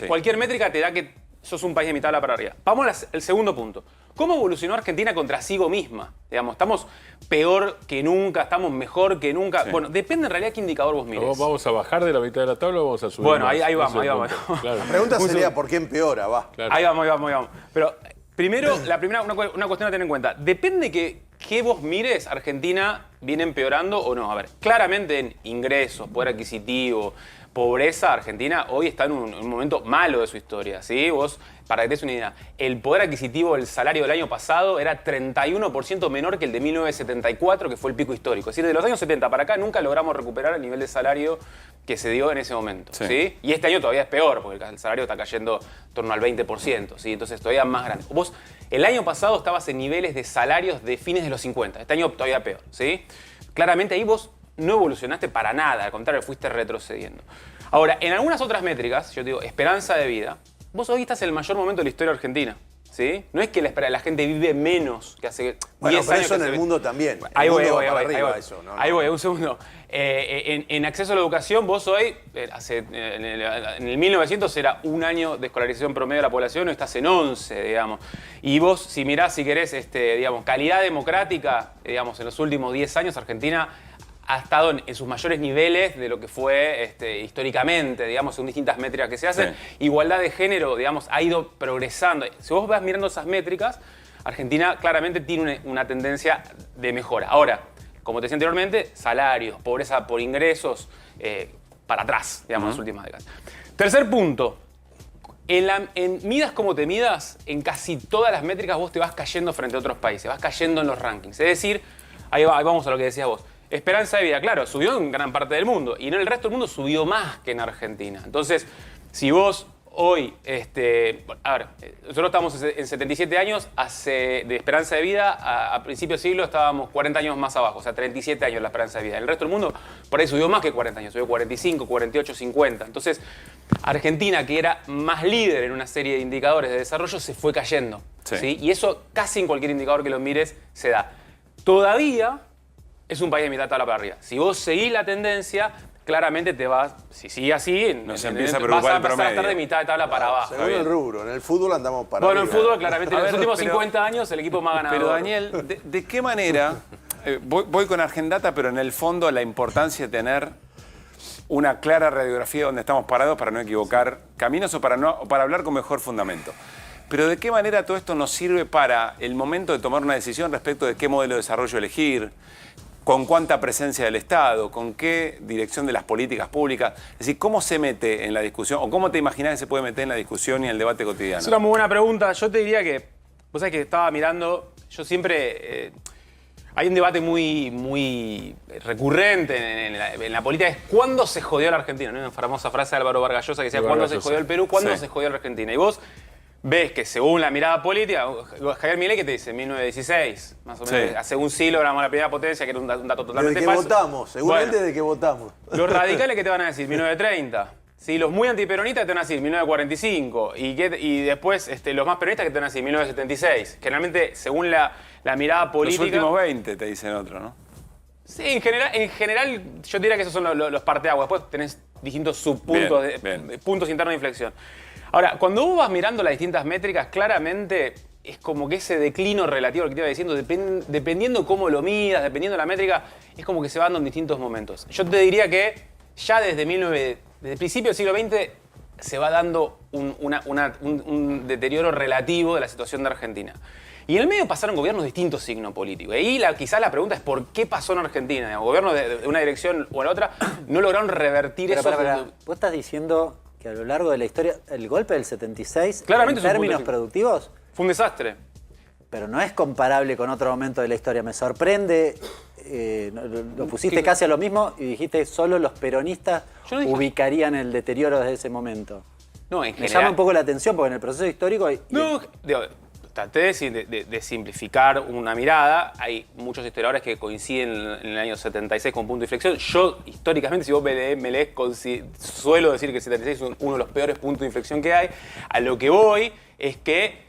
cualquier métrica te da que sos un país de mitad para arriba. Vamos al segundo punto. ¿Cómo evolucionó Argentina contra sí misma? Digamos, ¿estamos peor que nunca? ¿Estamos mejor que nunca? Sí. Bueno, depende en realidad qué indicador vos mires. ¿Vamos a bajar de la mitad de la tabla o vamos a subir? Bueno, ahí vamos. Claro. La pregunta sería ¿por qué empeora? Claro. Ahí vamos. Pero primero, una cuestión a tener en cuenta. Depende que vos mires, Argentina viene empeorando o no. A ver, claramente en ingresos, poder adquisitivo, pobreza, Argentina hoy está en un momento malo de su historia, ¿sí? Vos, para que te des una idea, el poder adquisitivo del salario del año pasado era 31% menor que el de 1974, que fue el pico histórico. Es decir, de los años 70 para acá nunca logramos recuperar el nivel de salario que se dio en ese momento, ¿sí? Y este año todavía es peor, porque el salario está cayendo en torno al 20%, ¿sí? Entonces todavía más grande. Vos, el año pasado estabas en niveles de salarios de fines de los 50, este año todavía peor, ¿sí? Claramente ahí vos no evolucionaste para nada, al contrario, fuiste retrocediendo. Ahora, en algunas otras métricas, yo te digo, esperanza de vida, vos hoy estás en el mayor momento de la historia argentina, ¿sí? No es que la gente vive menos que hace 10 años. Eso en el mundo también. Ahí voy, un segundo. En acceso a la educación, vos hoy, en el 1900 era 1 año de escolarización promedio de la población, hoy estás en 11, digamos. Y vos, si mirás, si querés, digamos, calidad democrática, digamos, en los últimos 10 años, Argentina ha estado en sus mayores niveles de lo que fue históricamente, digamos, en distintas métricas que se hacen. Sí. Igualdad de género, digamos, ha ido progresando. Si vos vas mirando esas métricas, Argentina claramente tiene una tendencia de mejora. Ahora, como te decía anteriormente, salarios, pobreza por ingresos, para atrás, digamos, en las últimas décadas. Tercer punto. En midas como te midas, en casi todas las métricas vos te vas cayendo frente a otros países, vas cayendo en los rankings. Es decir, ahí vamos a lo que decías vos. Esperanza de vida, claro, subió en gran parte del mundo y en el resto del mundo subió más que en Argentina. Entonces, si vos hoy, a ver, nosotros estamos en 77 años, de esperanza de vida, a principios de siglo estábamos 40 años más abajo, o sea, 37 años la esperanza de vida. En el resto del mundo, por ahí subió más que 40 años, subió 45, 48, 50. Entonces, Argentina, que era más líder en una serie de indicadores de desarrollo, se fue cayendo. ¿Sí? Y eso casi en cualquier indicador que lo mires se da. Todavía es un país de mitad de tabla para arriba. Si vos seguís la tendencia, claramente te vas, si sigue así, vas a empezar a estar de mitad de tabla para abajo. Según el rubro, en el fútbol andamos para arriba. Bueno, en fútbol claramente, en los últimos 50 años el equipo más ganador. Pero Daniel, ¿de qué manera, voy con Argendata, pero en el fondo la importancia de tener una clara radiografía donde estamos parados para no equivocar caminos o para hablar con mejor fundamento? Pero ¿de qué manera todo esto nos sirve para el momento de tomar una decisión respecto de qué modelo de desarrollo elegir? ¿Con cuánta presencia del Estado? ¿Con qué dirección de las políticas públicas? Es decir, ¿cómo se mete en la discusión? ¿O cómo te imaginas que se puede meter en la discusión y en el debate cotidiano? Es una muy buena pregunta. Yo te diría que, vos sabés que estaba mirando, yo siempre, hay un debate muy recurrente en la política, es ¿cuándo se jodió la Argentina? ¿No? Una famosa frase de Álvaro Vargas Llosa que decía, ¿cuándo se jodió el Perú? ¿Cuándo se jodió la Argentina? Y vos ves que según la mirada política, Javier Milei, ¿qué te dice? 1916, más o menos. Hace un siglo éramos la primera potencia, que era un dato totalmente falso. Desde que votamos, seguramente desde que votamos. Los radicales, ¿qué te van a decir? 1930. ¿Sí? Los muy antiperonistas te van a decir 1945. Y después los más peronistas, ¿qué te van a decir? 1976. Generalmente, según la mirada política... Los últimos 20, te dicen otro, ¿no? Sí, en general yo diría que esos son los parteaguas. Después tenés distintos subpuntos, puntos internos de inflexión. Ahora, cuando vos vas mirando las distintas métricas, claramente es como que ese declino relativo al que te iba diciendo, dependiendo cómo lo midas, dependiendo de la métrica, es como que se va dando en distintos momentos. Yo te diría que ya desde el principio del siglo XX se va dando un deterioro relativo de la situación de Argentina. Y en el medio pasaron gobiernos de distintos signos políticos. Y ahí quizás la pregunta es ¿por qué pasó en Argentina? Los gobiernos de una dirección o la otra no lograron revertir eso. ¿Vos estás diciendo que a lo largo de la historia, el golpe del 76, claramente en términos productivos, fue un desastre? Pero no es comparable con otro momento de la historia. Me sorprende, lo pusiste casi a lo mismo y dijiste solo los peronistas ubicarían el deterioro desde ese momento. No, en Me general. llama un poco la atención porque en el proceso histórico... No, traté de simplificar una mirada. Hay muchos historiadores que coinciden en el año 76 con punto de inflexión. Yo, históricamente, si vos me lees, suelo decir que el 76 es uno de los peores puntos de inflexión que hay. A lo que voy es que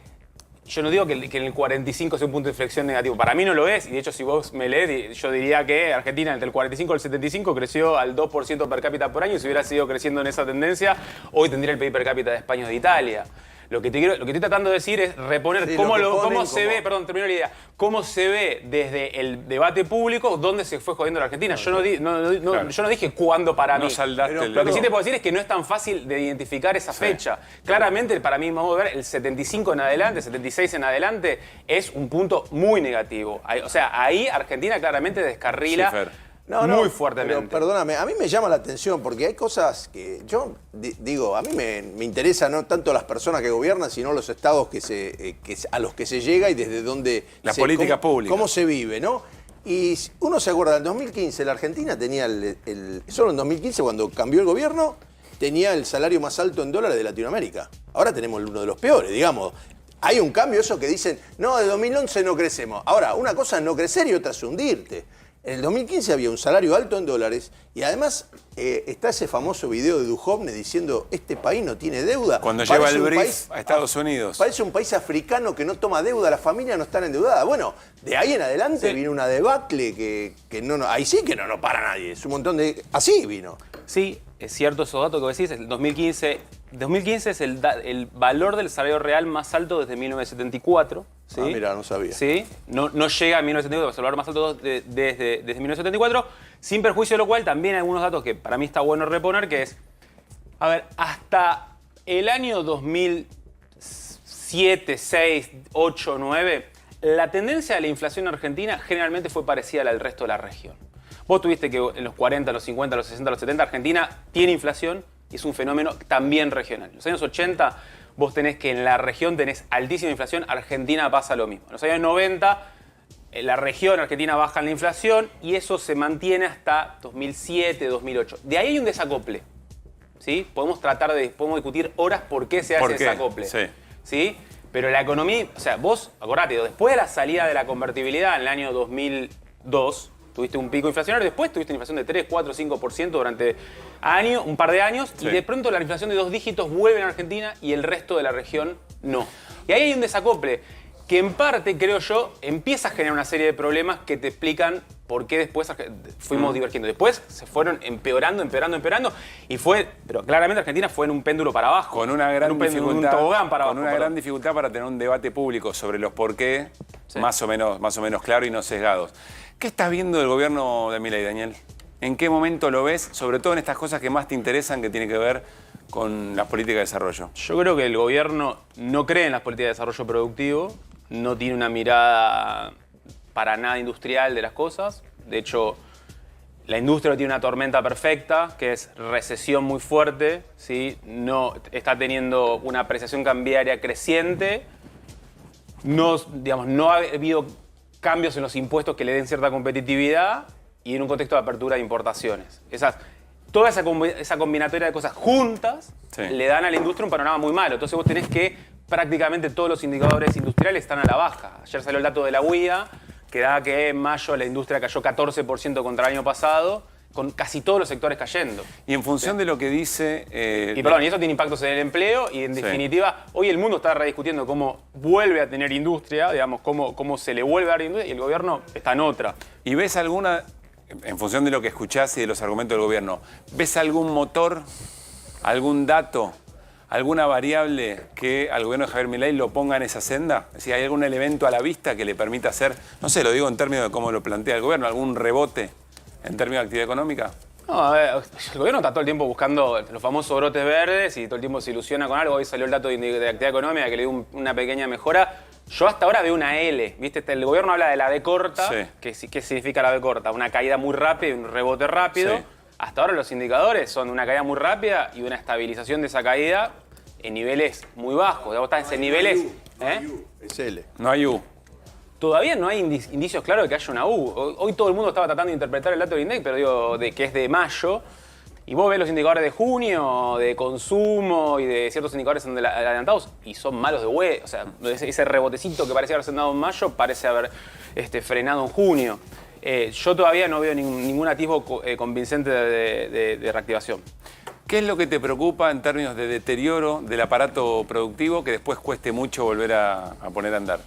yo no digo que en el 45 sea un punto de inflexión negativo. Para mí no lo es. Y de hecho, si vos me lees, yo diría que Argentina entre el 45 y el 75 creció al 2% per cápita por año. Y si hubiera seguido creciendo en esa tendencia, hoy tendría el PIB per cápita de España o de Italia. Lo que estoy tratando de decir es reponer cómo se ve, perdón, termino la idea, cómo se ve desde el debate público dónde se fue jodiendo la Argentina. Yo no dije cuándo para mí. Lo que sí te puedo decir es que no es tan fácil de identificar esa fecha. Claramente, para mí, vamos a ver, el 75 en adelante, 76 en adelante, es un punto muy negativo. O sea, ahí Argentina claramente descarrila. Muy fuertemente. Pero perdóname, a mí me llama la atención porque hay cosas que yo digo, a mí me interesa no tanto las personas que gobiernan, sino los estados a los que se llega y desde dónde... La política pública. Cómo se vive, ¿no? Y uno se acuerda, en 2015 la Argentina tenía solo en 2015 cuando cambió el gobierno, tenía el salario más alto en dólares de Latinoamérica. Ahora tenemos uno de los peores, digamos. Hay un cambio, eso que dicen, no, de 2011 no crecemos. Ahora, una cosa es no crecer y otra es hundirte. En el 2015 había un salario alto en dólares y además está ese famoso video de Duhovne diciendo este país no tiene deuda. Cuando lleva el brief a Estados Unidos. Parece un país africano que no toma deuda, las familias no están endeudadas. Bueno, de ahí en adelante vino una debacle que ahí sí que no para nadie. Es un montón de... Así vino. Sí, es cierto esos datos que vos decís. El 2015 es el valor del salario real más alto desde 1974. ¿Sí? Ah, mira, no sabía. Sí, no llega a 1974, es el valor más alto desde 1974, sin perjuicio de lo cual también hay algunos datos que para mí está bueno reponer, que es, a ver, hasta el año 2007, 6, 8, 9, la tendencia de la inflación en Argentina generalmente fue parecida a la del resto de la región. Vos tuviste que en los 40, los 50, los 60, los 70, Argentina tiene inflación y es un fenómeno también regional. En los años 80... vos tenés que en la región tenés altísima inflación, Argentina pasa lo mismo. En los años 90, en la región Argentina baja en la inflación y eso se mantiene hasta 2007, 2008. De ahí hay un desacople. ¿Sí? Podemos discutir horas por qué se hace desacople. ¿Sí? Pero la economía, o sea, vos, acordate, después de la salida de la convertibilidad en el año 2002, tuviste un pico inflacionario, después tuviste una inflación de 3, 4, 5% durante un par de años, y de pronto la inflación de 2 dígitos vuelve en Argentina y el resto de la región no. Y ahí hay un desacople que en parte, creo yo, empieza a generar una serie de problemas que te explican por qué después fuimos divergiendo. Después se fueron empeorando, pero claramente Argentina fue en un péndulo para abajo. Con una gran dificultad, un tobogán para abajo. Con una gran dificultad para tener un debate público sobre los por qué, más o menos claro y no sesgados. ¿Qué estás viendo del gobierno de Milei, Daniel? ¿En qué momento lo ves? Sobre todo en estas cosas que más te interesan, que tiene que ver con las políticas de desarrollo. Yo creo que el gobierno no cree en las políticas de desarrollo productivo, no tiene una mirada para nada industrial de las cosas. De hecho, la industria tiene una tormenta perfecta, que es recesión muy fuerte, ¿sí? No está teniendo una apreciación cambiaria creciente. No ha habido cambios en los impuestos que le den cierta competitividad y en un contexto de apertura de importaciones. Toda esa combinatoria de cosas juntas le dan a la industria un panorama muy malo. Entonces vos tenés que prácticamente todos los indicadores industriales están a la baja. Ayer salió el dato de la UIA que da que en mayo la industria cayó 14% contra el año pasado, con casi todos los sectores cayendo. Y en función de lo que dice... y eso tiene impactos en el empleo y en definitiva, hoy el mundo está rediscutiendo cómo vuelve a tener industria, digamos, cómo se le vuelve a dar industria y el gobierno está en otra. ¿Y ves alguna, en función de lo que escuchás y de los argumentos del gobierno, ves algún motor, algún dato, alguna variable que al gobierno de Javier Milei lo ponga en esa senda? Es decir, ¿hay algún elemento a la vista que le permita hacer, no sé, lo digo en términos de cómo lo plantea el gobierno, algún rebote en términos de actividad económica? No, a ver, el gobierno está todo el tiempo buscando los famosos brotes verdes y todo el tiempo se ilusiona con algo. Hoy salió el dato de actividad económica que le dio una pequeña mejora. Yo hasta ahora veo una L, ¿viste? El gobierno habla de la B corta. Sí. ¿Qué significa la B corta? Una caída muy rápida y un rebote rápido. Sí. Hasta ahora los indicadores son una caída muy rápida y una estabilización de esa caída en niveles muy bajos. Vos estás en niveles... Es L. No hay U. Todavía no hay indicios claros de que haya una U. Hoy todo el mundo estaba tratando de interpretar el dato del INDEC, pero digo, que es de mayo. Y vos ves los indicadores de junio, de consumo y de ciertos indicadores adelantados y son malos de huevo. O sea, ese rebotecito que parecía haberse dado en mayo parece haber frenado en junio. Yo todavía no veo ningún atisbo convincente de reactivación. ¿Qué es lo que te preocupa en términos de deterioro del aparato productivo que después cueste mucho volver a poner a andar?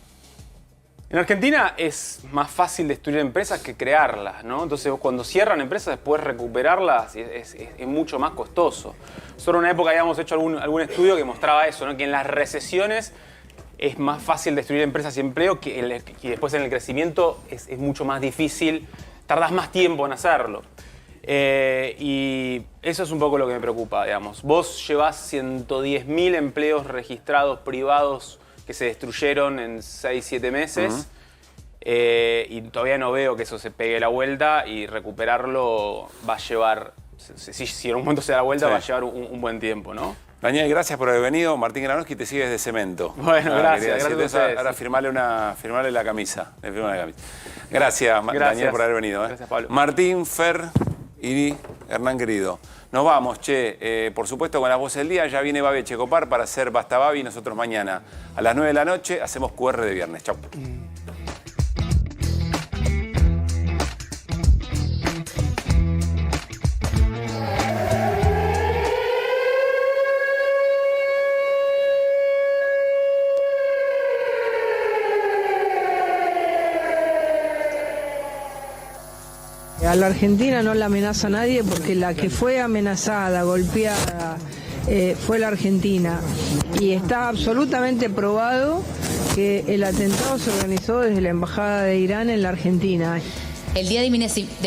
En Argentina es más fácil destruir empresas que crearlas, ¿no? Entonces cuando cierran empresas después recuperarlas es mucho más costoso. Solo en una época habíamos hecho algún estudio que mostraba eso, ¿no? Que en las recesiones es más fácil destruir empresas y empleo y después en el crecimiento es mucho más difícil, tardás más tiempo en hacerlo. Y eso es un poco lo que me preocupa, digamos. Vos llevás 110.000 empleos registrados privados que se destruyeron en 6-7 meses y todavía no veo que eso se pegue la vuelta y recuperarlo va a llevar, si en un momento se da la vuelta, va a llevar un buen tiempo, ¿no? Daniel, gracias por haber venido. Martín Granowski te sigue desde Cemento. Bueno, gracias a ustedes. Ahora firmarle la camisa. Gracias, Daniel, por haber venido. Gracias, Pablo. Martín, Fer y Hernán querido. Nos vamos, por supuesto con las voces del día. Ya viene Babi Echecopar para hacer Basta Babi. Nosotros mañana a las 9 de la noche hacemos QR de viernes. Chau. A la Argentina no la amenaza nadie porque la que fue amenazada, golpeada, fue la Argentina. Y está absolutamente probado que el atentado se organizó desde la Embajada de Irán en la Argentina. El día de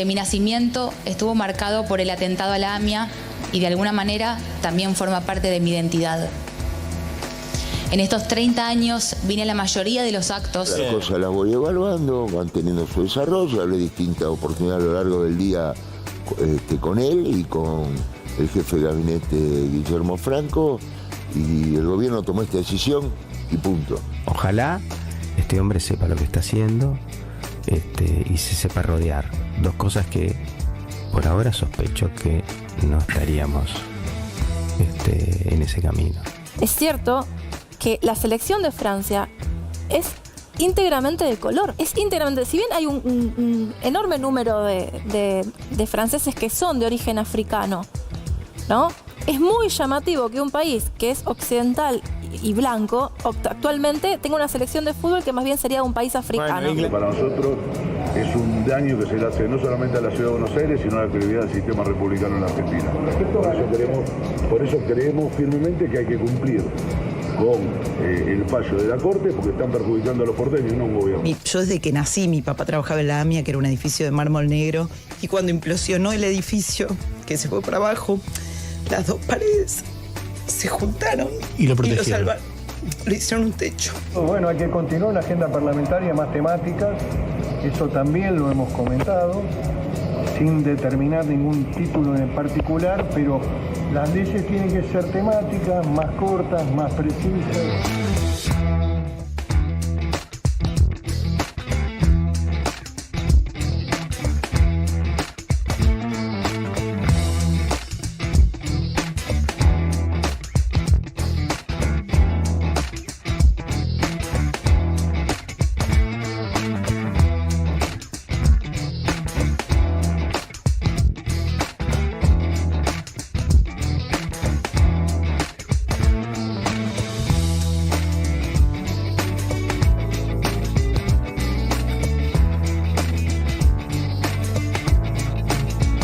mi nacimiento estuvo marcado por el atentado a la AMIA y de alguna manera también forma parte de mi identidad. En estos 30 años vine a la mayoría de los actos. Las cosas las voy evaluando, van teniendo su desarrollo. Hablé distintas oportunidades a lo largo del día con él y con el jefe de gabinete Guillermo Franco, y el gobierno tomó esta decisión y punto. Ojalá este hombre sepa lo que está haciendo y se sepa rodear. Dos cosas que por ahora sospecho que no estaríamos en ese camino. Es cierto que la selección de Francia es íntegramente de color. Es íntegramente, si bien hay un enorme número de franceses que son de origen africano, ¿no? Es muy llamativo que un país que es occidental y blanco actualmente tenga una selección de fútbol que más bien sería un país africano. Para nosotros es un daño que se le hace no solamente a la ciudad de Buenos Aires, sino a la credibilidad del sistema republicano en la Argentina. Por eso creemos firmemente que hay que cumplir con el fallo de la Corte, porque están perjudicando a los porteños, no a un gobierno. Yo desde que nací, mi papá trabajaba en la AMIA, que era un edificio de mármol negro, y cuando implosionó el edificio, que se fue para abajo, las dos paredes se juntaron y lo protegieron. Y lo salvaron. Le hicieron un techo. Bueno, hay que continuar una agenda parlamentaria más temáticas, eso también lo hemos comentado, sin determinar ningún título en particular, pero las leyes tienen que ser temáticas, más cortas, más precisas.